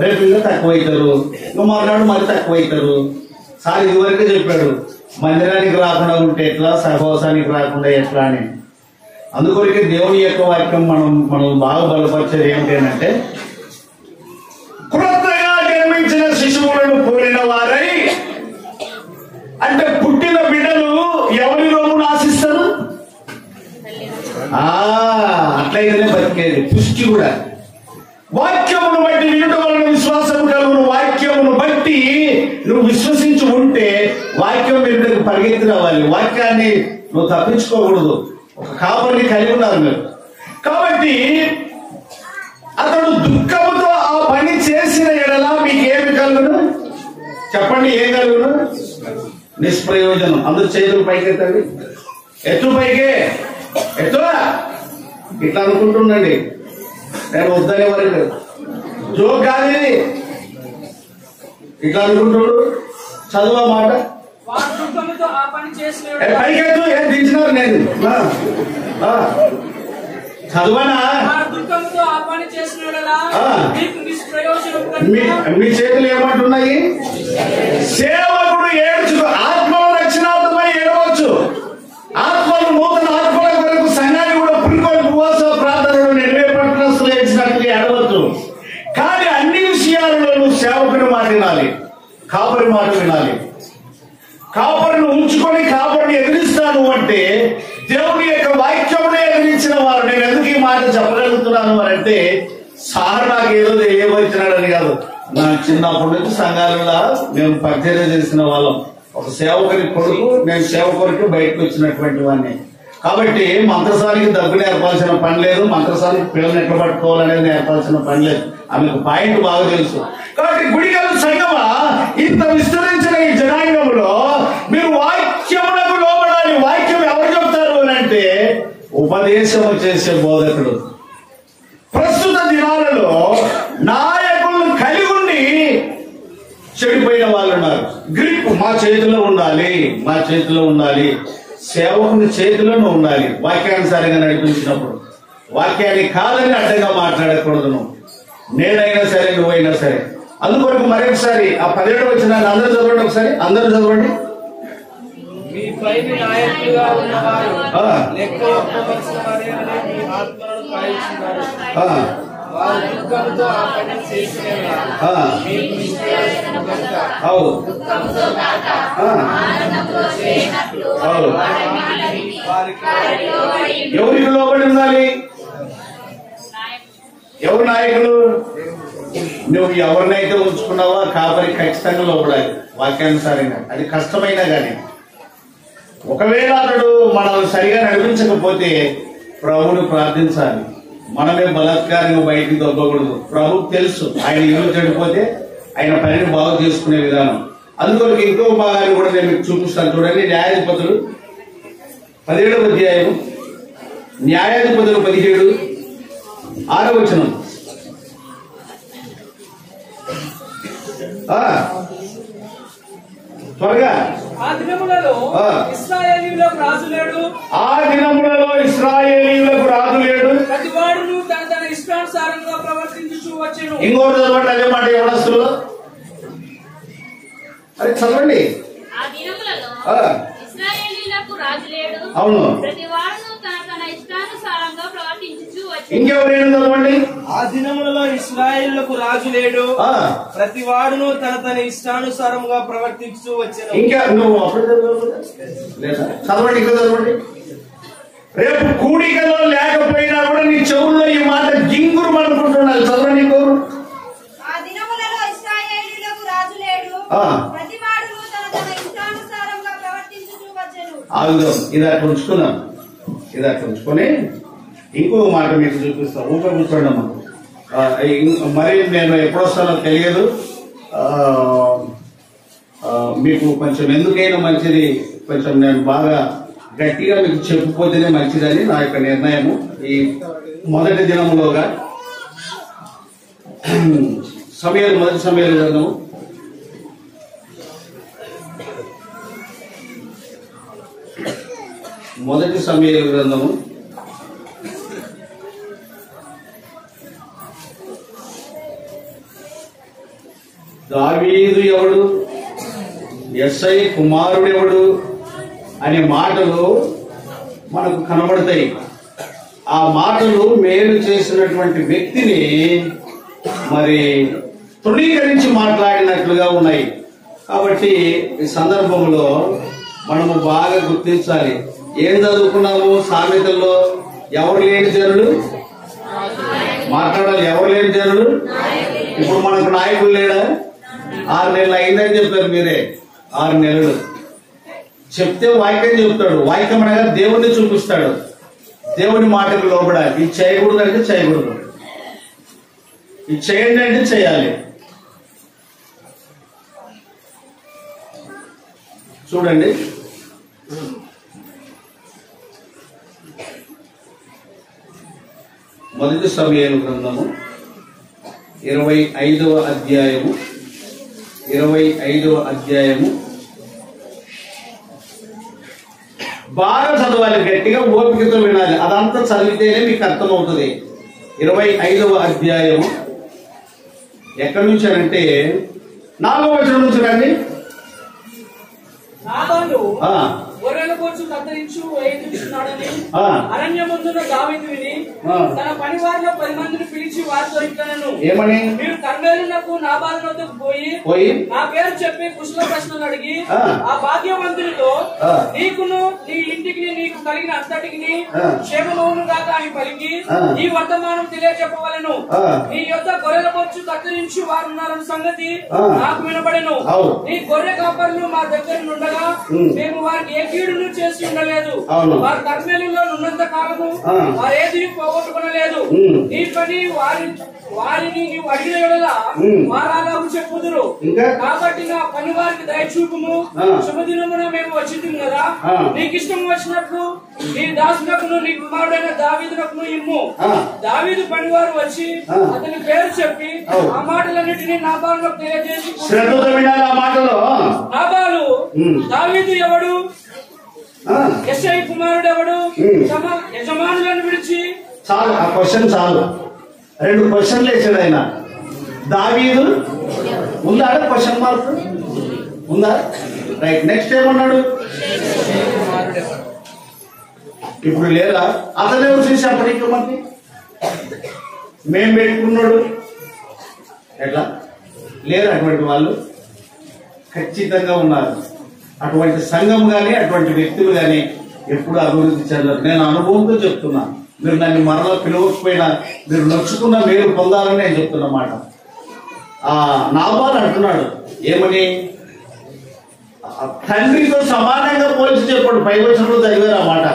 రేపు ఇంకా తక్కువ అవుతారు, ఇంకా మర్నాడు మళ్ళీ తక్కువ అవుతారు. సార్ ఇదివరకే చెప్పాడు మందిరానికి రాకుండా ఉంటే ఎట్లా, సహవాసానికి రాకుండా ఎట్లా అని. అందుకొరకే దేవుని యొక్క వాక్యం మనం బాగా బలపరిచేది ఏమిటంటే, క్రొత్తగా జన్మించిన శిశువులను పోలిన వారై, అంటే పుట్టిన బిడ్డలు ఎవరి రోగును ఆశిస్తారు? అట్లయితేనే బతికేది. పుష్టి కూడా వాక్యమును బట్టి వినుట వలన విశ్వాసం కలుగును. వాక్యమును బట్టి నువ్వు విశ్వసించి ఉంటే వాక్యం వినుటకు పరిగెత్తి రావాలి. వాక్యాన్ని నువ్వు తప్పించుకోకూడదు. ఒక కాపరిని కలిగి ఉన్నారు మీరు. కాబట్టి అతడు దుఃఖముతో ఆ పని చేసిన ఎడల మీకేమి కలుగును? చెప్పండి, ఏం కలుగును? నిష్ప్రయోజనం. అందరూ చేతులు పైకెత్తండి. ఎత్తు పైకే, ఎత్తురా. ఇట్లా అనుకుంటుండండి. నేను వద్దనే వరకు జోక్ కాదు ఇది. ఇట్లా అనుకుంటున్నాడు. చదువు మాట పైకెత్తు. ఏం దించినారు? నేను చదువనా? మీ చేతులు ఏమంటున్నాయి? సేవకుడు ఏడ్చు, ఆత్మల రక్షణార్థమై ఏడవచ్చు. ఆత్మలు నూతన ఆత్మల కొరకు సంఘాన్ని కూడా పురుకొని ఉపవాస ప్రార్థనలు నెరవే పట్టణస్తులు ఏడ్చినట్టుగా ఏడవచ్చు. కానీ అన్ని విషయాలలో సేవకుని మాట వినాలి, కాపరి మాట వినాలి. కాపరిని ఉంచుకొని కాపరిని ఎదిరిస్తాను అంటే దేవుని యొక్క వాక్యమునే ఎదిరించిన వారు. నేను ఎందుకు ఈ మాట చెప్పగలుగుతున్నాను అంటే, సార్ నాకు ఏదో ఏమొచ్చినాడని కాదు. నా చిన్నప్పటి నుంచి సంఘాలలో మేము పరిచర్య చేసిన వాళ్ళం. ఒక సేవకుని కొడుకు, నేను సేవకుడికి బయటకు వచ్చినటువంటి వాడిని. కాబట్టి మంత్రసానికి డబ్బు నేర్పాల్సిన పని లేదు, మంత్రసానికి పిల్లల్ని ఎట్లా పట్టుకోవాలనేది నేర్పాల్సిన పని లేదు. ఆమెకు పాయింట్ బాగా తెలుసు. కాబట్టి గుడిగల సంఘమా, ఇంత విస్తరించిన ఈ జనాంగంలో మీరు వాక్యమునకు లోబడాలి. వాక్యం ఎవరు చెప్తారు అని అంటే, ఉపదేశము చేసే బోధకుడు. ప్రస్తుత దినాలలో నాయకులను కలిగి ఉండి చెడిపోయిన వాళ్ళు ఉన్నారు. గ్రిప్ మా చేతిలో ఉండాలి, మా చేతిలో ఉండాలి. సేవకుని చేతిలోనూ ఉండాలి. వాక్యానుసారంగా నడిపించినప్పుడు వాక్యాన్ని కాదని అడ్డంగా మాట్లాడకూడదు. నేనైనా సరే, నువ్వైనా సరే. అందుకొరకు మరొకసారి ఆ 17వ వచనాన్ని అందరూ చదవండి. ఒకసారి అందరూ చదవండి. మీపై నాయకులుగా ఉన్నవారు లెక్క ఒప్పవలసిన వారే మీ ఆత్మలను కాయించున్నారు. వారు దుఃఖంతో ఆ పని చేసిన మీకు నిష్ప్రయోజనం కనుక దుఃఖంతో కాక ఆనందంతో చేయనట్లు ఎవరికి లోబడి ఉండాలి? ఎవరు నాయకులు? నువ్వు ఎవరినైతే ఉంచుకున్నావో కాపరి ఖచ్చితంగా లోపడాలి వాక్యానుసారంగా. అది కష్టమైనా కానీ. ఒకవేళ అతడు మనల్ని సరిగా నడిపించకపోతే ప్రభువును ప్రార్థించాలి. మనమే బలాత్కారంగా బయటికి దొబ్బకూడదు. ప్రభుకు తెలుసు ఆయన ఇల్లు చెడిపోతే ఆయన పనిని బాగు చేసుకునే విధానం. అందువల్ల ఇంకో భాగాన్ని కూడా నేను మీకు చూపిస్తాను. చూడండి, న్యాయాధిపతులు 17వ అధ్యాయం, న్యాయాధిపతులు 17 6వ వచనం. త్వరగా. ఆ దినములలో ఇశ్రాయేలీయులకు రాజు లేడు. ప్రతివాడును తన ఇష్టానుసారంగా ప్రవర్తించుచూ వచ్చెను. ఇంకోటి చదవండి, అదే మాట ఎవరస్తులు. అది చదవండి. ఆ దినములలో ఇశ్రాయేలీయులకు రాజు లేడు. అవును. ప్రతివాడును తన ఇష్టానుసారంగా ప్రవర్తించుచూ వచ్చెను. ఇంకెవరైనా చదవండి. ఆ దినములలో ఇశ్రాయేలులకు రాజు లేడు. ప్రతి వాడును తన ఇష్టానుసారంగా ప్రవర్తించు వచ్చెను. ఇంకా నువ్వు అప్పుడు చదవండి, ఇంకా చదవండి. రేపు కూడికలో లేకపోయినా కూడా నీ చెవుల్లో ఈ మాట గింగురు అనుకుంటున్నారు. చదవండి. ఇంకోరు. ఆ దినములలో ఇశ్రాయేలీయులకు రాజు లేడు. ప్రతి వాడును తన ఇష్టానుసారంగా ప్రవర్తించుచూ వచ్చెను. ఆగుదాం. ఇది అట్లా ఉంచుకున్నాం. ఇది అట్లా ఉంచుకొని ఇంకో మాట మీకు చూపిస్తాం. ఊప కూర్చోండి అమ్మా. మరి నేను ఎప్పుడొస్తానో తెలియదు. మీకు కొంచెం ఎందుకైనా మంచిది, కొంచెం నేను బాగా గట్టిగా మీకు చెప్పుకోతేనే మంచిదని నా యొక్క నిర్ణయము. ఈ మొదటి దినంలోగా మొదటి సమయాలు గ్రంథము 1 దావీదు ఎవడు, యెస్సై కుమారుడు ఎవడు అనే మాటలు మనకు కనబడతాయి. ఆ మాటలు మేలు చేసినటువంటి వ్యక్తిని మరి తృణీకరించి మాట్లాడినట్లుగా ఉన్నాయి. కాబట్టి ఈ సందర్భంలో మనము బాగా గుర్తించాలి. ఏం చదువుకున్నాము? సామెతల్లో ఎవరు లేని జనులు మాట్లాడాలి. ఎవరు లేని జనులు? ఇప్పుడు మనకు నాయకులు లేడా? 6 నెలలు అయిందని చెప్పారు మీరే. 6 నెలలు చెప్తే వాక్యం చెప్తాడు. వాక్యం అనగా దేవుణ్ణి చూపిస్తాడు. దేవుని మాటకు లోబడాలి. ఇది చేయకూడదు అంటే చేయకూడదు, ఇది చేయండి అంటే చేయాలి. చూడండి, మొదటి సమూయేలు గ్రంథము 25వ అధ్యాయము బాగా చదవాలి, గట్టిగా ఓపికతో వినాలి. అదంతా చదివితేనే మీకు అర్థమవుతుంది. 25వ అధ్యాయము ఎక్కడి నుంచి అంటే 4వ వచనం నుంచి రండి. గొర్రెల బొచ్చు కత్తిరించు వేయించున్నాడని అరణ్యమందున దావీదు విని తన పనివారిలో 10 మందిని పిలిచి వారితో ఇట్లనెను, ఏమని? మీరు కర్మేలునకు నాబాలు వద్దకు పోయి నా పేరు చెప్పి కుశల ప్రశ్నలు అడిగి ఆ భాగ్యవంతునితో నీకును నీ ఇంటికి నీకు కలిగిన అంతటికి క్షేమమును గాక అని పలికి ఈ వర్తమానం తెలియజెప్పవలెను. నీ యొద్ద గొర్రెల బొచ్చు కత్తిరించు వారున్నారన్న సంగతి నాకు వినబడెను. నీ గొర్రె కాపరులు మా దగ్గర నుండగా మేము వారికి ఏ కీడును చేసి ఉండలేదు. వారి కర్మేలులో ఉన్నంత కాలము వారేది పోగొట్టుకునలేదు. నీ పని వారిని నీవు అడిగిన యెడల వారాలకు చెప్పుదురు. కాబట్టి నా పని వారికి దయచూపుము. శుభదినమున మేము వచ్చింది కదా, నీకు ఇష్టం వచ్చినట్లు నీ దాసునకును నీ కుమారుడైన దావీదునకును ఇమ్ము. దావీదు పనివారు వచ్చి అతని పేరు చెప్పి ఆ మాటలన్నిటినీ నాబాలుకు తెలియజేసి, నాబాలు దావీదు ఎవడు, యెస్సై కుమారుడు ఎవడు, యజమానులను విడిచి చాలు. ఆ క్వశ్చన్ చాలు. 2 క్వశ్చన్లు వేసాడు ఆయన. దావీదు ఉందా? క్వశ్చన్ మార్క్ ఉందా? రైట్. నెక్స్ట్ ఏమన్నాడు? ఇప్పుడు లేదా? అతనేమో చూసి అప్పటికి మనకి మేం పెట్టుకున్నాడు. ఎట్లా లేరు అటువంటి వాళ్ళు? ఖచ్చితంగా ఉన్నారు. అటువంటి సంఘం కానీ అటువంటి వ్యక్తులు కానీ ఎప్పుడు అభివృద్ధి చెందరు. నేను అనుభవంతో చెప్తున్నా. మీరు నన్ను మరలా పిలవకపోయినా మీరు నొచ్చుకున్న మేలు పొందాలని నేను చెప్తున్నమాట. నాబాలు అంటున్నాడు ఏమని? తండ్రితో సమానంగా పోల్చి చెప్పాడు. 5వ వచనంలో చదివారా మాట?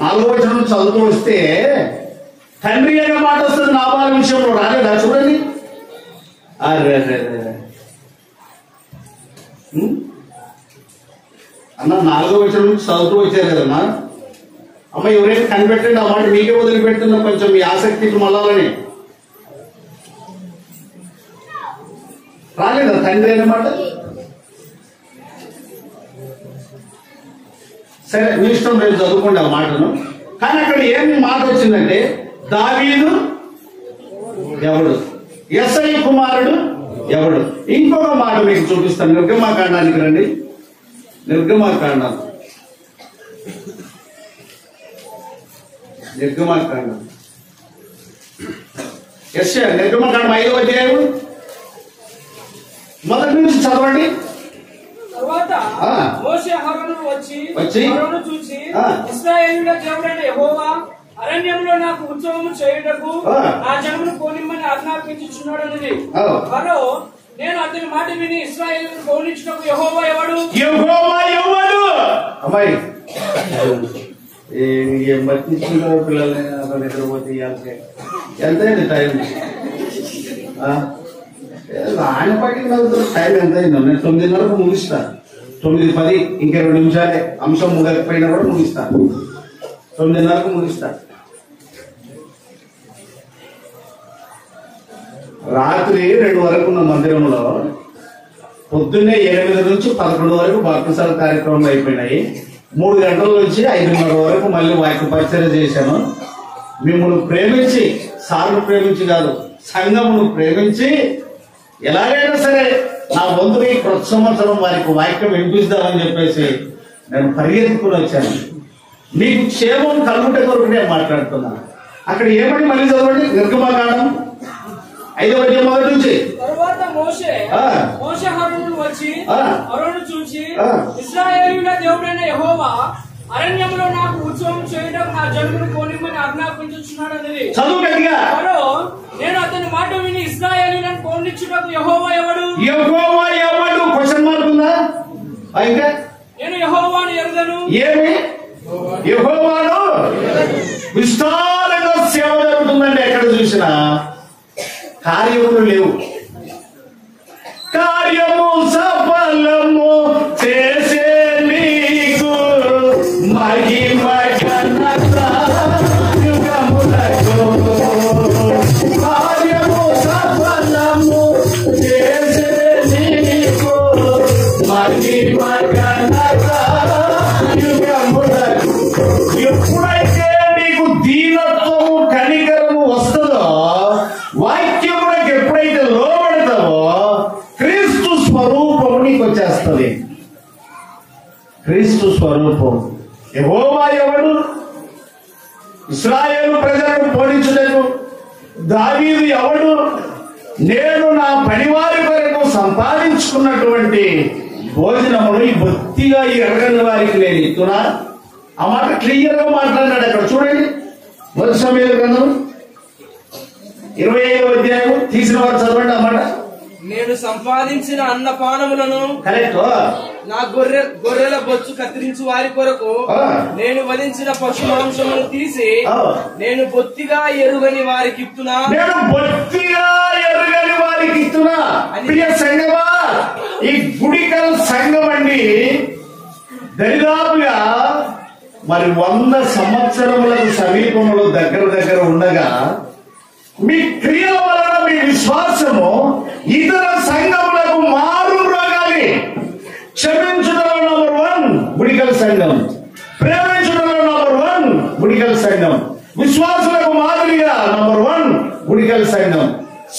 4వ వచనం చదువుతూ వస్తే తండ్రి అనే మాట వస్తుంది. నాబాలు విషయంలో రాలేదా? చూడండి. అన్న 4వ వచనం నుంచి చదువుతూ వచ్చారు కదన్నా. అమ్మ ఎవరైనా కనిపెట్టండి. ఆ మాట మీకే వదిలిపెడుతున్నా కొంచెం మీ ఆసక్తికి మళ్ళాలని. రాలేదా తండ్రి అన్నమాట? సరే మీ ఇష్టం, రేపు చదువుకోండి ఆ మాటను. కానీ అక్కడ ఏం మాట వచ్చిందంటే దావీదు ఎవడు, యెస్సై కుమారుడు ఎవడు. ఇంకొక మాట మీకు చూపిస్తాను. నిర్గమాకాండానికి రండి. నిర్గమాకాండం యెస్సై నిర్గమాకాండం 5వ అధ్యాయం మొదటి నుంచి చదవండి. తరువాత మోషే అహరోనులు వచ్చి ఫరోను చూసి, ఇశ్రాయేలుల దేవుడైన యెహోవా అరణ్యంలో నాకు ఉత్సవము చేయుటకు నా జనమును పోనిమ్మని ఆజ్ఞాపించుచున్నాడన్నది. ఫరో నేను అతని మాట విని ఇశ్రాయేలును పోనించుటకు యెహోవా ఎవడు? అమ్మాయి ఏం పట్టించుకుంటారో పిల్లల్ని అక్కడ నిద్రపోతే ఇవ్వాలి. ఎంతైంది టైం? ఆయన పట్టికి చదువుతున్న టైం ఎంతైందో? నేను 9:30కు ముగిస్తాను. 9:10 ఇంకా 2 నిమిషాలే. అంశం ముగకపోయినా కూడా ముగిస్తాను. 9:30కు ముగిస్తాను. రాత్రి 2 వరకు ఉన్న మందిరంలో పొద్దున్నే 8 నుంచి 11 వరకు భక్తసాల కార్యక్రమాలు అయిపోయినాయి. 3 గంటల నుంచి 5:30 వరకు మళ్ళీ వాక్య పరిచర్య చేశాను. మిమ్మల్ని ప్రేమించి, సార్లు ప్రేమించి కాదు, సంఘమును ప్రేమించి ఎలాగైనా సరే నా వంతుని కొత్త సంవత్సరం వారికి వాక్యం వినిపిస్తామని చెప్పేసి నేను పరిగెత్తుకుని వచ్చాను. మీకు క్షేమం కలుగుటే కొరకు నేను మాట్లాడుతున్నాను. అక్కడ ఏమని మళ్ళీ చదవండి. నిర్గమకాండం 5వ అధ్యాయం 1 నుంచి. తరువాత మోషే అహరోనును వచ్చి అహరోను చూచి, ఇశ్రాయేలీయుల దేవుడైన యెహోవా అరణ్యంలో నాకు ఉత్సవం చేయడం నా జనులను పోనిమ్మని ఆజ్ఞాపించుచున్నాడని. చదువు గట్టిగా. నేను అతని మాట విని ఇశ్రాయేలీయులను పోనిచ్చుటకు యెహోవా ఎవడు? యెహోవా ఎవడు? క్వశ్చన్ మార్క్ ఉందా? ఇంకా నేను యెహోవాను ఎరుగను. ఏమి? యెహోవాను విస్తారంగా సేవ జరుగుతుందండి. ఎక్కడ చూసినా కార్యములు లేవు. కార్యము సఫలము చేసే నీకు మహిమ ఘనత యుగములకు. కార్యము సఫలము చేసే నీకు మహిమ ఘనత యుగములకు. ఎప్పుడైతే నీకు దీనత్వము కనికరము వస్తుందో, వాక్యములకు ఎప్పుడైతే లోబడతావో క్రీస్తు స్వరూపము నీకు వచ్చేస్తుంది. క్రీస్తు స్వరూపం. యెహోవా ఎవడు? ఇశ్రాయేలు ప్రజలను పోషించుటకు దావీదు ఎవడు? నేను నా పనివారి కొరకు సంపాదించుకున్నటువంటి భోజనమును ఈ భక్తిగా ఎరగని వారికి నేను ఇస్తున్నా. ఆ మాట క్లియర్ గా మాట్లాడినాడు. అక్కడ చూడండి. 1 సమూయేలు గ్రంథం 25వ అధ్యాయం తీసిన వారు చదవండి. ఆ మాట. నేను సంపాదించిన అన్నపానములను కరెక్ట్. నా గొర్రెల బొచ్చు కత్తిరించి వారి కొరకు నేను వధించిన పశు మాంసమును తీసి నేను బొత్తిగా ఎరుగని వారికి ఇస్తున్నా. నేను బొత్తిగా ఎరుగని వారికి ఇస్తున్నా. ప్రియ సంఘమా, ఈ గుడికల సంఘం అండి దరిదాపుగా మరి 100 సంవత్సరములకు సమీపంలో దగ్గర ఉండగా మీ క్రియల వలన మీ విశ్వాసము ఇతర సంఘములకు మారు రోగాలి. క్షమించడంలో నంబర్ 1 గుడికల సంఘం, ప్రేమించడంలో నంబర్ 1 గుడికల సంఘం, విశ్వాసులకు మాదిరిగా నంబర్ 1 గుడికల సంఘం,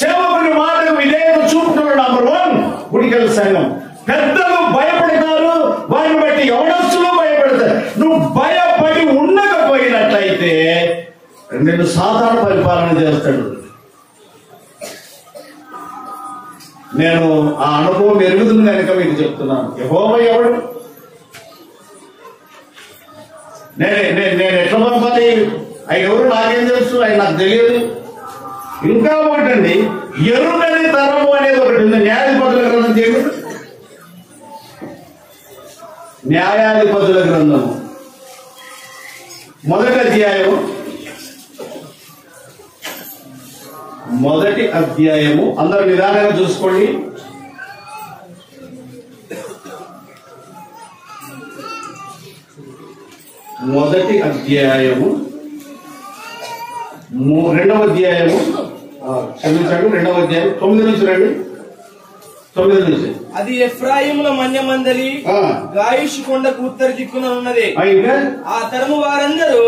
సేవకుని మాటకు విధేయత చూపుతున్న నంబర్ 1 గుడికల సంఘం. పెద్దలు భయపడతారు, వారిని బట్టి యవనస్తులు భయపడతారు. నువ్వు భయపడి ఉండకపోయినట్లయితే నేను సాధారణ పరిపాలన చేస్తాడు. నేను ఆ అనుభవం ఎరుగుతుంది కనుక మీకు చెప్తున్నాను. యెహోవా ఎవడు? నేను ఎట్లా పంపాలి? ఆయన ఎవరు నాకేం తెలుసు? ఆయన నాకు తెలియదు. ఇంకా ఒకటండి, ఎరుగని తరము అనేది ఒకటి ఉంది. న్యాయాధిపతుల గ్రంథం చేయండి. న్యాయాధిపతుల గ్రంథము 1వ అధ్యాయం 1వ అధ్యాయము. అందరూ నిదానంగా చూసుకోండి. 1వ అధ్యాయము 2వ అధ్యాయము క్షమించండి 2వ అధ్యాయం 9 నుంచి రండి. 9 నుంచి. అది ఎఫ్రాయిముల మన్యమందలి గాయిషు కొండకు ఉత్తర దిక్కున ఉన్నది. ఆ తరము వారందరూ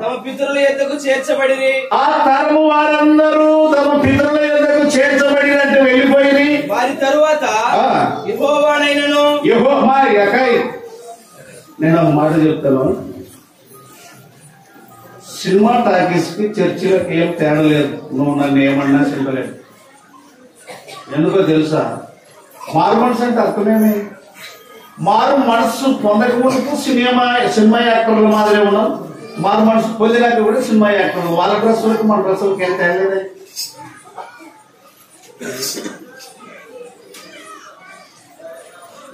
తమ పితరుల యొద్దకు చేర్చబడిరి. ఆ తరము వారందరూ తమ పితరుల యొద్దకు చేర్చబడినట్టు వెళ్ళిపోయి వారి తరువాత యెహోవానైనను నేను ఒక మాట చెప్తాను. సినిమా టాకీస్ కి చర్చిలకు ఏం తేడా లేదు. నువ్వు నన్ను ఏమన్నా చెప్పలేదు. ఎందుకో తెలుసా? మారు మనసు అంటే అర్థమేమి? మారు మనసు పొందక ముందుకు సినిమా యాక్టర్ల మాదిరి ఉన్నాం. మారు మనసు పొందినాక కూడా సినిమా యాక్టర్లు. వాళ్ళ డ్రెస్సులకు మన డ్రెస్సులకి ఏం తేలేదు.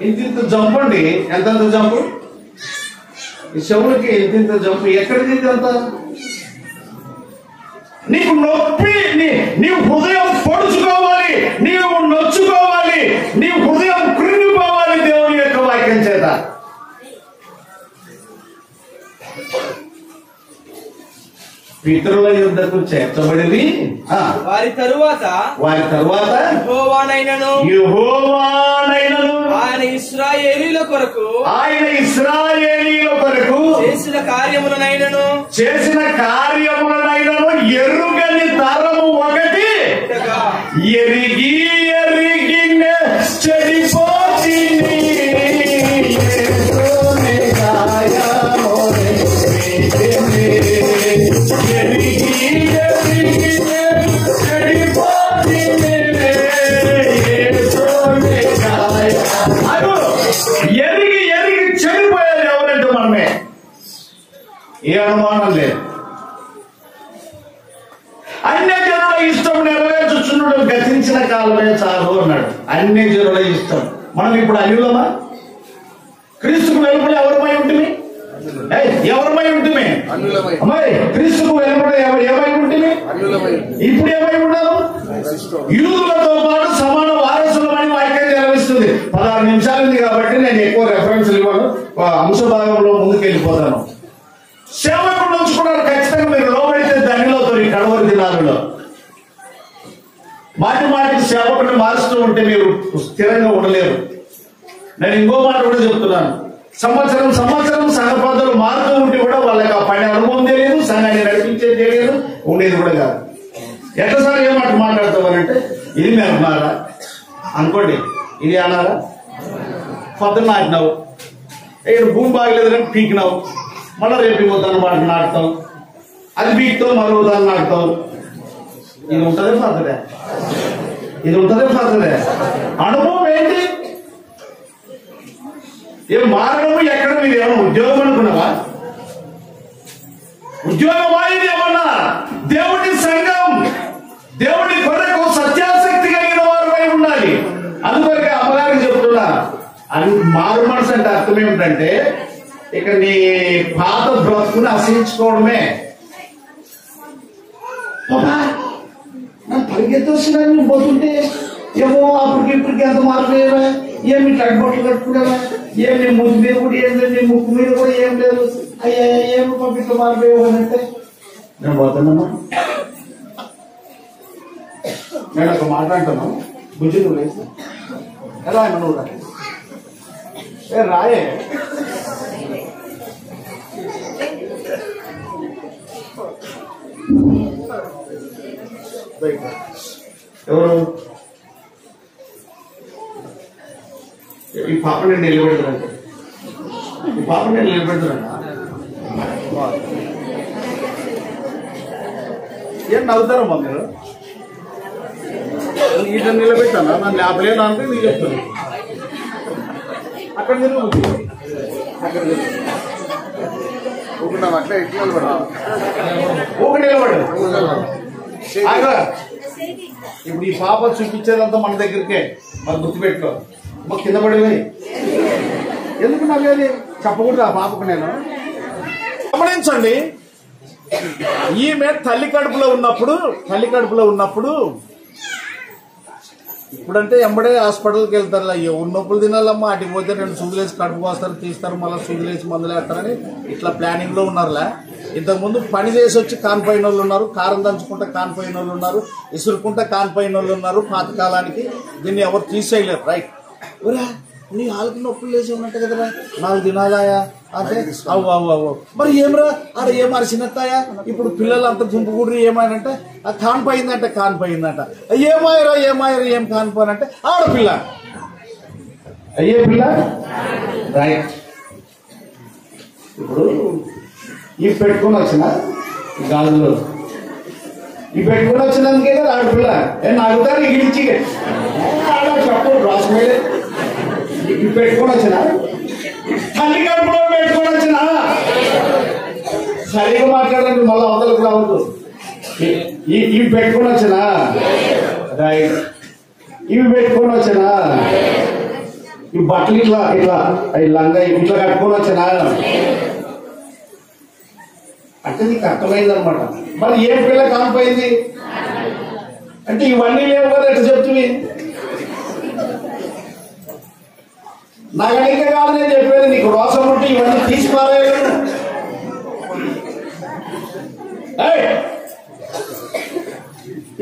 ఇంత జంపండి. ఎంత జంపు? చెవులకి ఎంత జంపు ఎక్కడికి అంత నీకు నొప్పి, నీవు హృదయం పొడుచుకోవాలి, నీవు నొచ్చుకోవాలి, నీ హృదయం కృంగిపోవాలి దేవుని యొక్క వాక్యం చేత. పితరుల యుద్ధకు చేర్చబడింది. వారి తరువాత యెహోవానైనను ఆయన ఇశ్రాయేలీయుల కొరకు చేసిన కార్యములనైనను ఎరుగని తరము ఒకటి ఎరిగి చెడిపోతుంది. ఎరిగి చెడిపోయారు ఎవరంటే మనమే, ఏ అనుమానం లేదు. అన్య జనుల ఇష్టం నెరవేర్చుచున్నాడు, గతించిన కాలమే చాలు అన్నాడు. అన్య జనుల ఇష్టం. మనం ఇప్పుడు అన్యులమా? క్రీస్తుకు వెలుపల ఎవరిమై ఉంటుంది? ఎవరిమై ఉంటుంది? అమ్మాయి క్రీస్తుకు వెలుపల ఏమై ఉంటుంది? ఇప్పుడు ఏమై ఉన్నాము? యూదులతో పాటు సమాన వారసులమని వాక్యం జలవిస్తుంది. 16 నిమిషాలు ఉంది కాబట్టి నేను ఎక్కువ రెఫరెన్స్ ఇవ్వను, అంశ భాగంలో ముందుకు వెళ్ళిపోతాను. సేవకుడు ఉంచుకున్నారు, ఖచ్చితంగా మీరు లోబడితే ధన్యులవుతారు. ఈ కడవరి దినాలలో మాటికి సేవకుడిని మారుస్తూ ఉంటే మీరు స్థిరంగా ఉండలేరు. నేను ఇంకో మాట కూడా చెప్తున్నాను, సంవత్సరం సంఘ పద్ధతులు మారుతూ ఉంటే కూడా వాళ్ళకి ఆ పని అనుభవం తెలియదు, సంఘాన్ని నడిపించేది తెలియదు, ఉండేది కూడా కాదు. ఎట్లసారి ఏ మాట మాట్లాడతామనంటే ఇది మేము అన్నారా అనుకోండి, ఇది అన్నారా, పొద్దున్న నాటినావు, ఇక్కడ భూమి బాగలేదని పీకినావు, మళ్ళీ రేపు పోతాను మాట నాటుతావు, అది పీకుతావు, మరో దాన్ని నాటుతావు. ఇది ఉంటుందే పద్ధతే, అనుభవం ఏంటి? ఏ మారడము ఎక్కడ? మీరు ఏమన్నా ఉద్యోగం అనుకున్నావా? ఉద్యోగమా ఇది ఏమన్నా? దేవుడి సంఘం, దేవుడి కొరకు సత్యాసక్తి కలిగిన వారిపై ఉండాలి. అందువరకే అమ్మగారికి చెప్తున్నా, మారు మనసు అంటే అర్థం ఏమిటంటే ఇక నీ పాత బ్రతుకుని అసహించుకోవడమే. పరిగెత్తి వచ్చినా నువ్వు పోతుంటే ఏమో అప్పటికి ఇప్పటికి ఎంత మారిపోయావా, ఏమి కట్టుబట్టలు కట్టుకునేవా, ఏమి ముక్కు మీద కూడా ఏం లేదు, నీ ముక్కు మీద కూడా ఏం లేదు, అయ్యా ఏమి పంపిట్లా మారిపోయావు అని అంటే నేను పోతానమ్మా. నేను ఒక మాట్లాడుతున్నాను, బుజ్జి నువ్వు వేసి ఎలా అన్న నువ్వు రాయే ఎవరు ఈ పాప నేను నిలబెడతానంటే, ఈ పాప నేను నిలబెడతానంట. ఏం నవ్వుతారమ్మా మీరు? ఇట్లా నిలబెట్టానా? నన్ను లేపలేను అంటే నీకు చెప్తాను. అక్కడ నిలబడు, అక్కడ అట్లా ఎట్లా నిలబడు. ఇప్పుడు ఈ పాప చూపించేదంతా మన దగ్గరికే, మరి గుర్తుపెట్టుకో. మాకు కింద పడేవి ఎందుకు నవ్వేది చెప్పకూడదు ఆ పాపకు. నేను గమనించండి, ఈమె తల్లి కడుపులో ఉన్నప్పుడు ఇప్పుడంటే ఎంబడే హాస్పిటల్కి వెళ్తారు. ఎవరు నొప్పులు తినాలమ్మా, అటుకి పోతే 2 సూదులేసి కడుపు వస్తారు, తీస్తారు, మళ్ళీ సూదులేసి మందులు వేస్తారని ఇట్లా ప్లానింగ్ లో ఉన్నారులే. ఇంతకుముందు పని చేసి వచ్చి కానిపోయిన వాళ్ళు ఉన్నారు, కారం దంచుకుంటే కానిపోయిన వాళ్ళు ఉన్నారు, ఇసురుకుంటే కానిపోయిన వాళ్ళు ఉన్నారు. పాతకాలానికి దీన్ని ఎవరు తీసేయలేరు. రైట్, నీ వాళ్ళకి నొప్పులు లేచి ఉన్నట్టు కదరా, 4 దినాలాయా అంటే అవ్వు మరి ఏమరా ఆడ ఏం అరిచినట్టాయా? ఇప్పుడు పిల్లలంతా గుంపు గుడ్రి ఏమైనంటే కానిపోయిందంట, ఏమాయరా ఏం కానిపోయినంటే ఆడపిల్ల, అయ్యే పిల్ల. రైట్, ఇప్పుడు ఇవి పెట్టుకుని వచ్చిన గాజులు, ఇవి పెట్టుకుని వచ్చినందుకే కదా ఆడపిల్ల. అడుగుతారు ఇచ్చి ఆడ చెప్పు రాసుకునే. ఇవి పెట్టుకుని వచ్చిన, తల్లి కడుపులో పెట్టుకుని వచ్చిన, సరిగా మాట్లాడండి, మళ్ళీ అవతలకు రావద్దు. ఇవి పెట్టుకుని వచ్చిన, రైట్, ఇవి పెట్టుకుని వచ్చిన, ఈ బట్టలు ఇట్లా లంగా ఇట్లా కట్టుకుని వచ్చిన, అంటే నీకు అర్థమైంది అనమాట. మరి ఏ పిల్ల కానిపోయింది అంటే ఇవన్నీ లేవు కదా ఎట్లా చెప్తుంది? నాకు అడిగే కాదు నేను చెప్పేది, నీకు రోసం ఉంటే ఇవన్నీ తీసిపారేయగలను.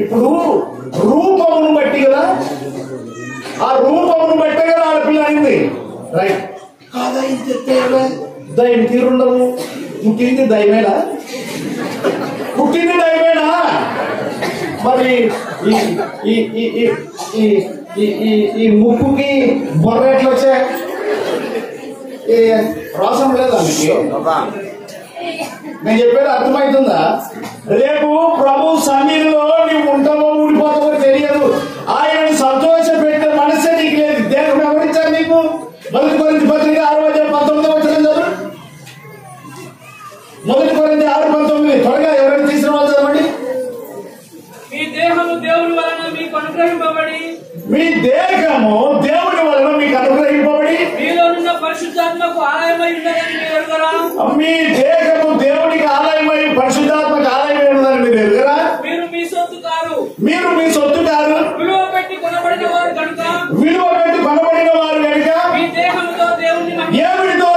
ఇప్పుడు రూపమును బట్టి కదా, ఆ రూపమును బట్టే కదా ఆడపిల్ల అయింది. రైట్ కాదా? ఇంతే దయం తీరుండవు. పుట్టింది దయమేనా? పుట్టింది దయమేనా? మరి ఈ ముక్కుకి బొర్ర ఎట్లా వచ్చా? రోసం లేదా మీకు? నేను చెప్పేది అర్థమవుతుందా? రేపు ప్రభు సన్నిధిలో నీవు ఉంటావో ఊడిపోతావో తెలియదు. ఆయన సంతోష పెట్టే మనసే నీకు లేదు. దేవుడు ఎవరిచ్చారు నీకు? మొదటి కొరింథీ పత్రిక 6:19 మొదటి కొరింథీ 6:19 త్వరగా ఎవరైనా తీసిన వాళ్ళు చదవండి. మీ దేహము దేవుని వలన మీకు అనుగ్రహింపబడి, మీ దేహము దేవుని వలన మీకు అనుగ్రహింపబడి మీలోనున్న పరిశుద్ధాత్మకు ఆలయమై ఉన్నదని మీరు ఎరుగరా? మీ దేహము దేవునికి ఆలయమై పరిశుద్ధాత్మకు ఆలయమై ఉన్నదని మీరు ఎరుగరా? మీరు మీ సొత్తు కారు, మీరు మీ సొత్తు కారు, విలువ పెట్టి కొనబడిన వారు కనుక, విలువ పెట్టి కొనబడిన వారు కనుక మీ దేహంతో దేవుని ఏమిటితో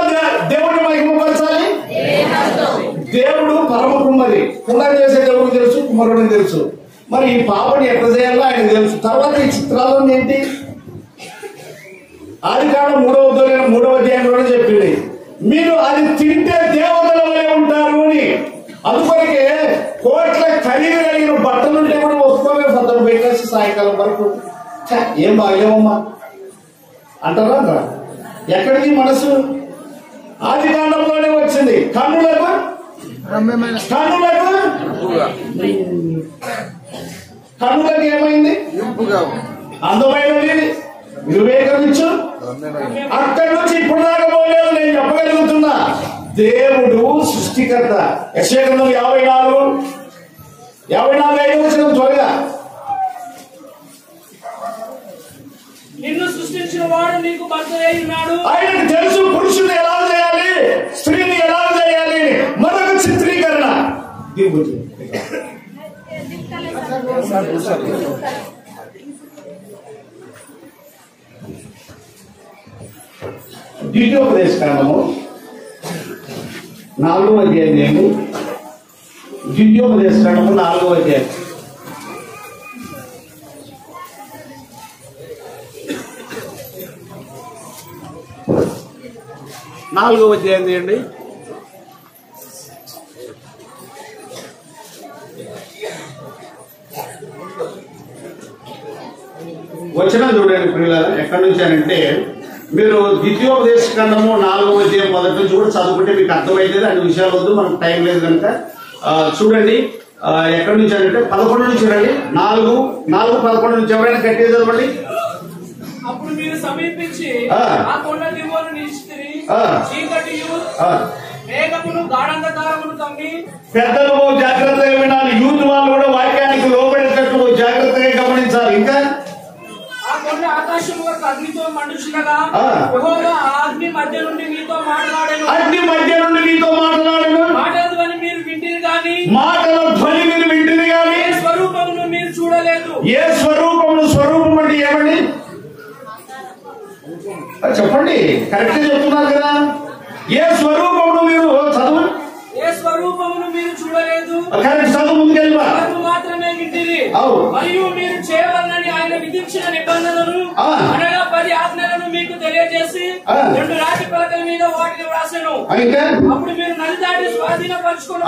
దేవుని మహిమపరచాలి? దేవుడు పరమ కుమ్మరి. కుండలు చేసే దేవుడు తెలుసు, కుమ్మరుడిని తెలుసు. మరి ఈ పాపని ఎట్లా చేయాలో ఆయన తెలుసు. తర్వాత ఈ చిత్రాలను ఏంటి? ఆదికాండం 3వ అధ్యాయంలో చెప్పింది, మీరు అది తింటే దేవతల వలె ఉంటారు అని. అందుకొరకే కోట్ల ఖరీదు కలిగిన బట్టలుంటే కూడా ఒప్పుకోమే పద్దరు పెట్టేసి సాయంకాలం వరకు ఏం బాగలేమమ్మా అంటారా? అంటారా? ఎక్కడికి మనసు? ఆదికాండంలోనే వచ్చింది. కన్నులకు ఏమైంది? అందమైనది వివేకమిచ్చు. అక్కడి నుంచి ఇప్పుడు దాకా పోలేదు. నేను చెప్పగలుగుతున్నా, దేవుడు సృష్టికర్త. యెషయా గ్రంథం 54:5 త్వరగా. నిన్ను సృష్టించిన వాడు నీకు భర్త అయి ఉన్నాడు. ఆయనకు తెలుసు పురుషుని ఎలా చేయాలి, స్త్రీని ఎలా చేయాలి. మరొక చిత్రీకరణ ద్వితీయోపదేశకాండము 4వ అధ్యాయం. ద్వితీయోపదేశకాండము 4వ అధ్యాయం. తీయండి. వచ్చిన చూడండి పిల్లలు, ఎక్కడి నుంచి అంటే మీరు ద్వితీయోపదేశకాండము 4వ అధ్యాయం మొదటి నుంచి కూడా చదువుకుంటే మీకు అర్థమవుతుంది. అన్ని విషయాలు వద్దు, మనకు టైం లేదు కనుక. చూడండి ఎక్కడి నుంచి అంటే 11 నుంచి రండి. 4:11 నుంచి ఎవరైనా గట్టిగా చదవండి. అప్పుడు మీరు సమీపించి ఆ కొండ దిగువను నిలిచితిరి. చీకటియు మేఘమును గాఢంధకారమును కమ్మి. పెద్దలు జాగ్రత్తగా వినాలి. యూత్ వాళ్ళు కూడా వాక్యానికి లోబడేటట్టు జాగ్రత్తగా గమనించాలి. ఇంకా ఆ కొండ ఆకాశము వరకు అగ్నితో మండుచుండగా యెహోవా అగ్ని మధ్య నుండి మీతో మాట్లాడెను. మాటల ధ్వని మీరు వింటిరి గాని ఏ స్వరూపమును మీరు చూడలేదు. ఏ స్వరూపం అంటే ఏమండి చెప్పండి? కరెక్ట్ చెప్తున్నారు కదా. ఏ స్వరూపమును మీరు చదువు. ఏ స్వరూపమును మీరు చూడలేదు. కరెక్ట్ చదువు. ముందుకెళ్ళి మాత్రమే వింటిరి. మరియు మీరు చేయవలనని ఆయన విధించిన నిబంధనలను అనగా 10 ఆజ్ఞలను మీకు తెలియజేసి 2 రాతి పలకల మీద వాటిని వ్రాసెను. అప్పుడు మీరు నది దాటి స్వాధీనపరచుకుని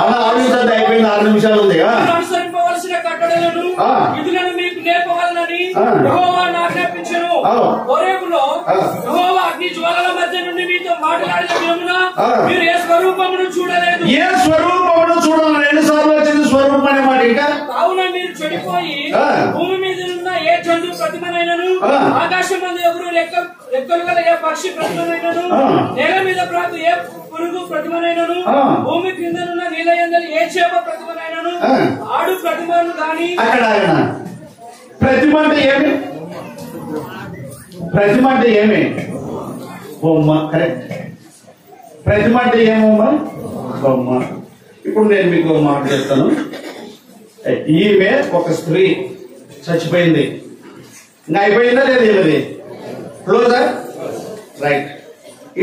అయిపోయింది. 6 నిమిషాలు ఉంది. అనుసరింపవలసిన కట్టడలను విధులను మీకు నేర్పవలనని యెహోవా ఆజ్ఞాపించెను. హోరేబులో యెహోవా అగ్ని జ్వాలల మధ్య నుండి మీతో మాట్లాడిన దినమున మీరు ఏ స్వరూపమును చూడలేదు. ఏ స్వరూపమును చూడాలి? 2 సార్లు వచ్చింది స్వరూపం అనే మాట. ఇంకా కావున మీరు చెడిపోయి భూమి మీద ఉన్న ఏ జంతు ప్రతిమనైనను, ఆకాశం మందు ఎవరు రెక్కలు గల ఏ పక్షి ప్రతిమనైనను, నేల మీద ప్రాకు ఏ పురుగు ప్రతిమనైనను, భూమి క్రిందనున్న నీళ్ళ యందలి ఏ చేప ప్రతిమనైనను, ఆడు ప్రతిమను గాని. అక్కడ ప్రతిమ అంటే ఏమి? ప్రతిమ అంటే ఏమి? బొమ్మ. కరెక్ట్. ప్రతిమ అంటే ఏమమ్మా? బొమ్మ. ఇప్పుడు నేను మీకు మాట చెప్తాను. ఈమె ఒక స్త్రీ చచ్చిపోయింది, ఇంకా అయిపోయిందా లేదు? ఏమది క్లోజా? రైట్.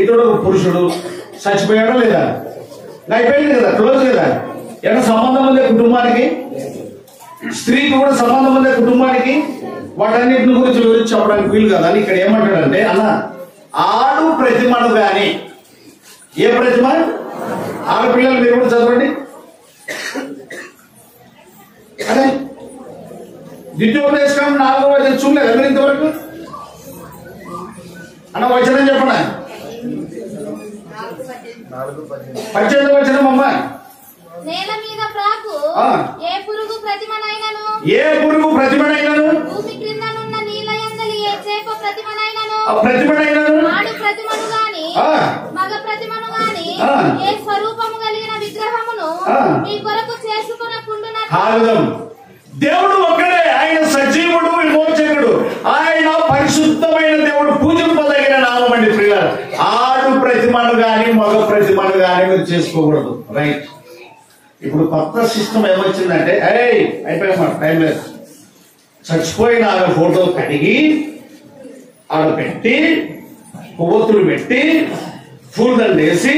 ఇతడు ఒక పురుషుడు చచ్చిపోయాడా లేదా? ఇంకా అయిపోయింది కదా, క్లోజ్ కదా. ఏమైనా సంబంధం ఉందే కుటుంబానికి? స్త్రీకి కూడా సంబంధం ఉందే కుటుంబానికి? వాటన్నిటిని గురించి వివరించి చెప్పడానికి వీలు కదా అని ఇక్కడ ఏమంటాడంటే, అన్న ఆడు ప్రతిమను గాని, ఏ ప్రతిమ? ఆడపిల్లలు మీరు కూడా చదవండి. అదే ద్వితీయోపదేశం 4వ వచనం చూడలేదు మీరు ఇంతవరకు? అన్న వచనం చెప్పండి. 18వ వచనం అమ్మ. నేల మీద ప్రాకు ఏ పురుగు ప్రతిమనైనను, ఏ పురుగు ప్రతిమనైనను, భూమి క్రిందనున్న నీళ్ళ యందలి ఏ చేప ప్రతిమనైనను, ఆడు ప్రతిమను గాని మగ ప్రతిమను గాని ఏ స్వరూపము కలిగిన విగ్రహమును మీ కొరకు చేసుకొనకుండునట్లు. దేవుడు ఒక్కడే, ఆయన సజీవుడు విమోచకుడు, ఆయన పరిశుద్ధమైన దేవుడు, పూజింపదగిన నామం అండి ప్రియులారా. ఆడు ప్రతిమను గాని మగ ప్రతిమను గాని మీరు చేసుకోకూడదు. రైట్. ఇప్పుడు కొత్త సిస్టమ్ ఏమొచ్చిందంటే, అయిపోయామాట, టైం లేదు, చచ్చిపోయిన ఆమె ఫోటో కడిగి ఆడ పెట్టి కొవ్వొత్తులు పెట్టి పూలదండ వేసి,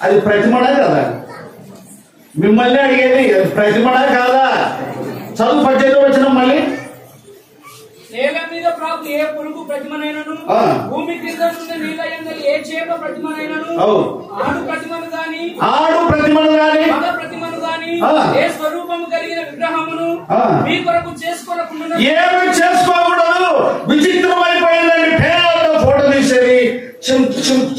అది ప్రతిమడా కదా? మిమ్మల్ని అడిగేది ప్రతిమడా కాదా? చదువు 18వ వచనం మళ్ళీ. నేల మీద ప్రాకు ఏ పురుగు ప్రతిమనైనను, భూమి క్రింద నుండి నీళ్ళ యందలి ఏ చేప ప్రతిమనైనను, ఆడు ప్రతిమను గాని మగ ప్రతిమను గాని ఏ స్వరూపము కలిగిన విగ్రహమును మీ కొరకు చేసుకోనకుండా. ఏమి చేసుకోకూడదు. విచిత్రమైపోయిందండి. పేద ఫోటో తీసేది,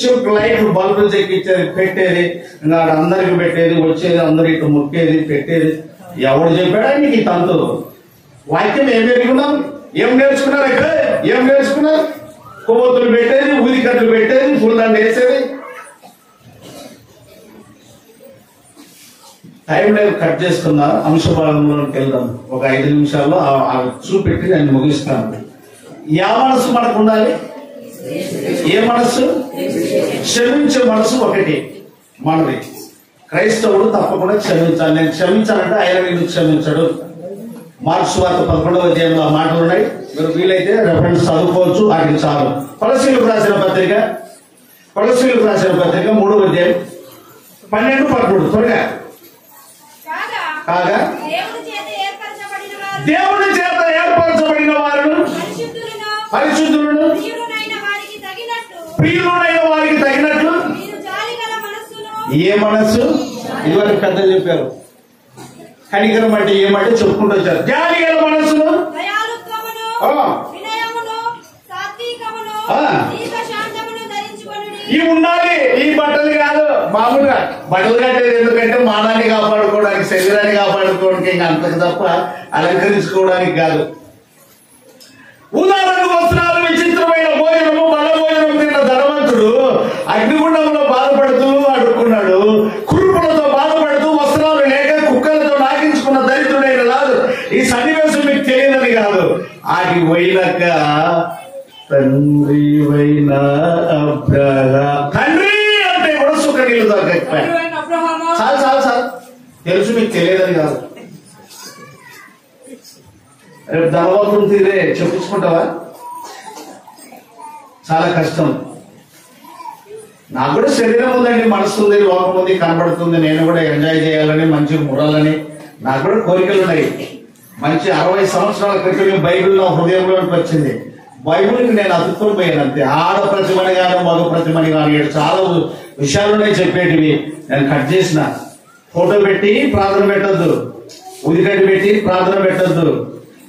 చింప్ లైట్ బల్బులు చెక్కిచ్చేది, పెట్టేది, ఇంకా అందరికి పెట్టేది, వచ్చేది, అందరు ఇటు ముక్కేది, పెట్టేది. ఎవడు చెప్పాడా నీకు ఈ తంతు? వాక్యం ఏం పెరుగున్నాం? ఏం నేర్చుకున్నారు? ఇక్కడ ఏం నేర్చుకున్నారు? కొవ్వొత్తులు పెట్టేది, ఊదికట్లు పెట్టేది, పూలదండ వేసేది. టైం లేదు, కట్ చేసుకున్నా. అంశభాగంలోకి వెళ్దాం. ఒక 5 నిమిషాల్లో చూపెట్టి నేను ముగిస్తాను. యా మనసు మనకు ఉండాలి? ఏ మనస్సు? క్షమించే మనసు ఒకటి మనది. క్రైస్తవుడు తప్పకుండా క్షమించాలి. నేను క్షమించాలంటే ఆయన వీళ్ళు క్షమించడు. మార్క్స్ వార్త 11వ అధ్యాయంలో ఆ మాటలు ఉన్నాయి. మీరు వీలైతే రెఫరెన్స్ చదువుకోవచ్చు, వాటికి చాలు. కొలసీలకు రాసిన పత్రిక 3వ అధ్యాయం 12-13 త్వరగా. కాగా దేవుడి చేత ఏర్పరచబడిన వారు పరిశుద్ధులను ప్రియులైన వారికి తగినట్లు. ఏ మనస్సు? ఇదివరకు పెద్దలు చెప్పారు. కనికరం అంటే ఏమంటే చెప్పుకుంటూ వచ్చారు. జాలి గల మనస్సును, ఇవి ఉండాలి. ఈ బట్టలు కాదు, మామూలుగా బట్టలు కట్టేది ఎందుకంటే మానాన్ని కాపాడుకోవడానికి, శరీరాన్ని కాపాడుకోవడానికి, ఇంకా అంతకు తప్ప అలంకరించుకోవడానికి కాదు. ఉదాహరణకు వస్త్రాలు, విచిత్రమైన భోజనము, బల భోజనం తిన్న ధనవంతుడు అగ్నిగుండంలో బాధపడుతూ అడుక్కున్నాడు. కురుపులతో బాధపడుతూ వస్త్రాలు లేక కుక్కలతో నాకించుకున్న దరిద్రుడైన రాదు. ఈ సన్నివేశం మీకు తెలియదని కాదు. ఆకి పోయినాక తండ్రి వైన అబ్రహాము, తండ్రి అంటే కూడా సుఖ నీళ్ళు దొరకకపోయా. చాలు తెలుసు, మీకు తెలియదని కాదు. రేపు ధనవంతుడు తీరే చెప్పించుకుంటావా? చాలా కష్టం. నాకు కూడా శరీరం ఉందండి, మనసు ఉంది, లోకం ఉంది, కనబడుతుంది. నేను కూడా ఎంజాయ్ చేయాలని, మంచి మురాలని నాకు కూడా కోరికలు ఉన్నాయి. మంచి 60 సంవత్సరాల క్రితం బైబిల్లో హృదయంలోకి వచ్చింది. బైబిల్కి నేను అతుక్కొని పోయాను అంతే. ఆడ ప్రతిమని కానీ మగ ప్రతిమని కానీ చాలా విషయాలు ఉన్నాయి చెప్పేటివి. నేను కట్ చేసిన. ఫోటో పెట్టి ప్రార్థన పెట్టద్దు, ఉదికట్టి పెట్టి ప్రార్థన పెట్టద్దు.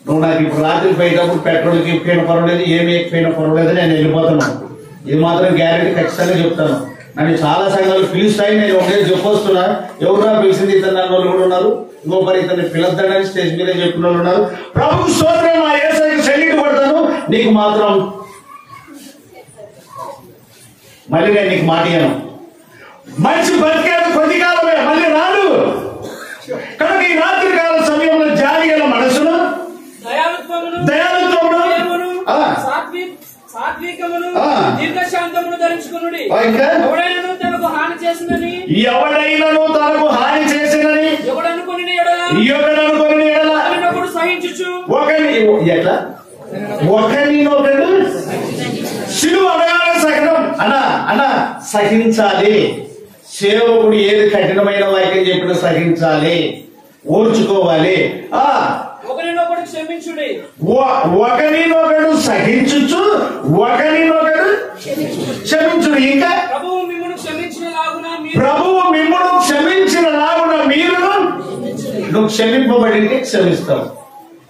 నువ్వు నాకు ఇప్పుడు రాత్రి పోయేటప్పుడు పెట్రోల్కి ఎక్కిపోయిన పర్వాలేదు, ఏమి ఎక్కిపోయినా పర్వాలేదు, నేను వెళ్ళిపోతున్నాను. ఇది మాత్రం గ్యారెంటీ ఖచ్చితంగా చెప్తాను. నన్ను చాలా సంఘాలు పిలుస్తాయి, నేను ఒకటే చెప్పొస్తున్నా. ఎవరున్నా పిలిచింది ఇతను నన్ను వాళ్ళు కూడా ఉన్నారు. ఇంకొకరు ఇతన్ని పిలద్దని స్టేజ్ మీద చెప్పిన వాళ్ళు ఉన్నారు. ప్రభు స్తోత్రం, నా యేసయ్యకు సెల్యూట్ కొడతాను. నీకు మాత్రం మళ్ళీ నేను నీకు మాట ఇయ్యను. మంచి బతికేది కొద్ది కాలమే, మళ్ళీ రాదు. కనుక ఈ రాత్రి కాల సమయంలో జాలి గల మనసును, దయాలుత్వమును, సాత్వికమును, దీర్ఘశాంతమును ధరించుకునుడి. ఎవడైనా తనకు హాని చేసినని ఎవడైనను తనకు హాని చేసినని ఎవడనుకొని ఎడల సహించుచు ఒకరినొకడు శిలువ అనగానే సహనం అన్నా సహించాలి. సేవకుడు ఏది కఠినమైన వాక్యం చెప్పినా సహించాలి, ఓర్చుకోవాలి. ఒకరినొకడు క్షమించుడి, ఒకరినొకడు సహించుచు ఒకరినొకడు క్షమించుడు. ఇంకా ప్రభువు మిమ్మును క్షమించిన లాగున మీరును నువ్వు క్షమింపబడింటే క్షమిస్తావు,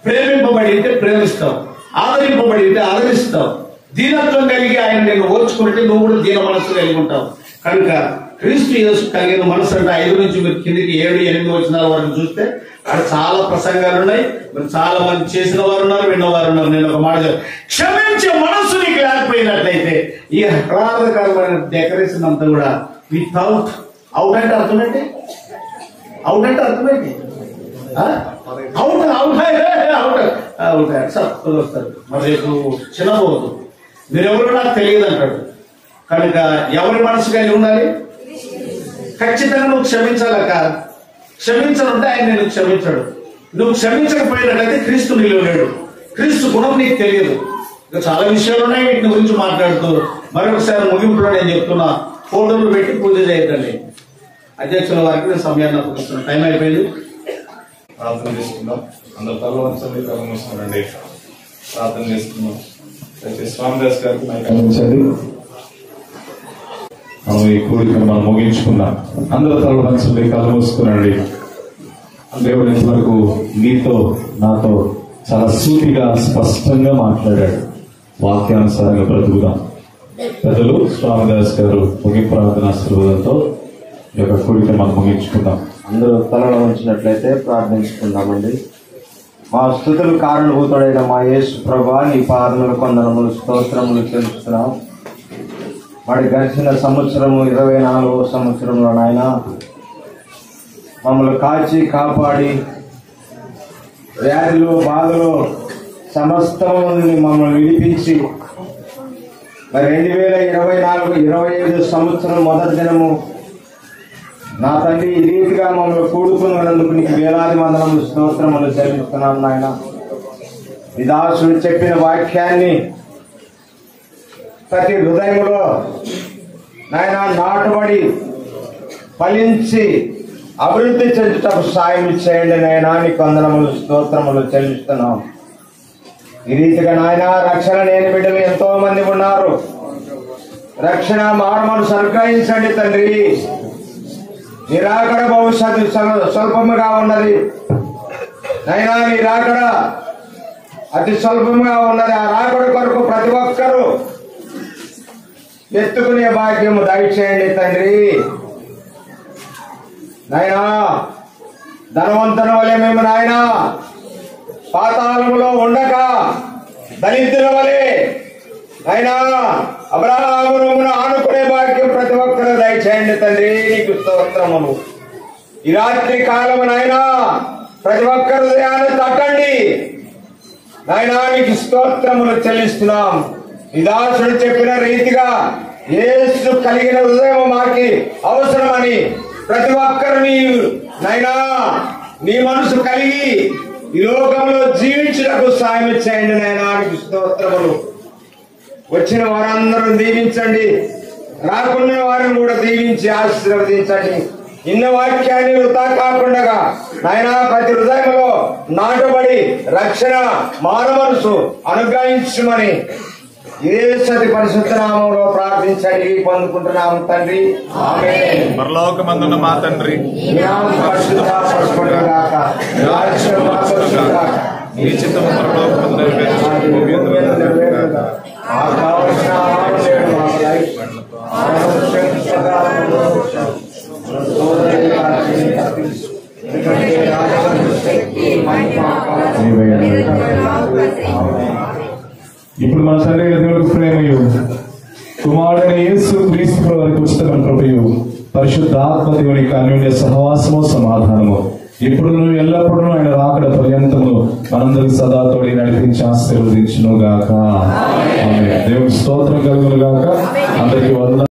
ప్రేమింపబడింటే ప్రేమిస్తావు, ఆదరింపబడింటే ఆదరిస్తావు. దీనత్వం కలిగి ఆయన నేను ఓర్చుకుంటే నువ్వు కూడా దీన మనసు కలిగి ఉంటావు. కనుక క్రీస్తు యేసు కలిగిన మనసు అంటే 5 నుంచి మీరు కిందికి 7, 8 వచనాల వరకు చూస్తే అక్కడ చాలా ప్రసంగాలు ఉన్నాయి. మీరు చాలా మంది చేసిన వారు ఉన్నారు, విన్నవారు ఉన్నారు. నేను ఒక మాట క్షమించే మనస్సు నీకు లేకపోయినట్లయితే ఈ ఆహ్లాదకరమైన డెకరేషన్ అంతా కూడా వితౌట్ అవుట్ అంటే అర్థమేంటి? వస్తారు మరి రేపు చిన్నపోవద్దు, మీరెవరు నాకు తెలియదు అంటాడు. కనుక ఎవరి మనసు కలిగి ఉండాలి? ఖచ్చితంగా నువ్వు క్షమించాలక. క్షమించాలంటే ఆయన నేను క్షమించాడు. నువ్వు క్షమించకపోయినట్లయితే క్రీస్తు నీలో లేడు, క్రీస్తు గుణం నీకు తెలియదు. ఇంకా చాలా విషయాలు ఉన్నాయి, వీటిని గురించి మాట్లాడుతూ మరొకసారి ముగింపులో నేను చెప్తున్నా, ఫోటోలు పెట్టి పూజ చేయకండి. అధ్యక్షుల వారికి నేను సమయాన్ని అప్పగిస్తున్నాను. టైం అయిపోయింది. ప్రార్థన చేసుకుందాం. అందరూ తలవంచండి, కళ్ళు మూసుకోండి. ప్రార్థన చేసుకుందాం. స్వామిదాస్ గారికి మైక్ అందించండి. మనం ఈ కోరికను మనం ముగించుకున్నాం. అందరూ తలవంచండి, కళ్ళు మూసుకునండి. దేవుడు ఇంతవరకు నీతో నాతో చాలా సూటిగా స్పష్టంగా మాట్లాడాడు. వాక్యానుసారంగా బ్రతుకుదాం. పెద్దలు స్వామిదాస్ గారు ముగింపు ప్రార్థన ఆశీర్వాదంతో ఈ యొక్క కోరిక మనం ముగించుకుందాం. అందరూ తలలో ఉంచినట్లయితే ప్రార్థించుకుందామండి. మా స్తుతులు కారణభూతుడైన మా యేసు ప్రభువా, నీ పాదములు కొందరములు స్తోత్రములు చెల్లిస్తున్నాం. మరి గడిచిన సంవత్సరము 24వ సంవత్సరంలో నాయన మమ్మల్ని కాచి కాపాడి వ్యాధిలో బాధలో సమస్తము నుండి మమ్మల్ని విడిపించి మరి 2024-25 సంవత్సరం మొదటి దినము నా తండ్రి ఈ రీతిగా మమ్మల్ని కూడుకున్నందుకు నీకు వేలాది వందనములు స్తోత్రములు చెల్లిస్తున్నాం నాయన. ఈ దాసుడు చెప్పిన వాక్యాన్ని ప్రతి హృదయంలో నాయన నాటుబడి ఫలించి అభివృద్ధి చెందుటకు సాయం చేయండి నాయన. నీకు వందనములు స్తోత్రములు చెల్లిస్తున్నాం. ఈ రీతిగా నాయన రక్షణ లేని బిడ్డలు ఎంతో మంది ఉన్నారు. రక్షణ మార్మను అనుగ్రహించండి తండ్రి. నిరాకడ భవిష్యత్తు స్వల్పముగా ఉన్నది నైనా, నీ రాకడ అతి స్వల్పముగా ఉన్నది. ఆ రాకడ కొరకు ప్రతి ఒక్కరూ ఎత్తుకునే భాగ్యము దయచేయండి తండ్రి. నాయనా ధనవంతుల వలె మేము నాయన పాతాళములో ఉండక దళితుల వలె అయినా అబ్రహామును ఆనుకునే భాగ్యం ప్రతి ఒక్కరూ దయచేయండి తండ్రి. నీకు స్తోత్రములు. ఈ రాత్రి కాలము నాయనా ప్రతి ఒక్కరు హృదయాన్ని తట్టండి నాయనా. నీకు స్తోత్రములు చెల్లిస్తున్నాం. ఈ దాసుడు చెప్పిన రీతిగా యేసు కలిగిన హృదయం మాకి అవసరమని ప్రతి ఒక్కరు నాయనా నీ మనసు కలిగి ఈ లోకంలో జీవించడానికి సాయం చేయండి నాయనా. నీకు స్తోత్రములు. వచ్చిన వారందరూ దీవించండి, రాకున్న వారిని కూడా దీవించి ఆశీర్వదించండి. ఇన్న వాక్యాన్ని వృథా కాకుండా నాయనా ప్రతి హృదయంలో నాటుబడి రక్షణ మానవనసు అనుగ్రహించమని యేసతి పరిశుద్ధ నామములో ప్రార్థించండి పొందుకుంటున్నాము తండ్రి. ఆమేన్. పరలోకమందున్న మా తండ్రి, నీ నామం పరిశుద్ధపరచబడుగాక, నీ రాజ్యం వచ్చుగాక, నీ చిత్తము పరలోకమందు నెరవేర్చు భూమి యందు నెరవేరుగాక. మాకు కావలసిన ఆహారం నేడు మాకు దయచేయండి. ఇప్పుడు మన తండ్రి దేవునికి ప్రేమయు కుమారుడైన యేసు క్రీస్తు వారికి ఉచితమైన కృపయు పరిశుద్ధ ఆత్మ దేవునికి అన్యోన్య సహవాసము సమాధానము ఇప్పుడు ఎల్లప్పుడూ ఆయన రాకడ పర్యంతము మనందరికి సదా తోడి నడిపించి ఆశీర్వదించును గాక. దేవునికి స్తోత్రం కలుగును గాక. అందరికీ వందనాలు.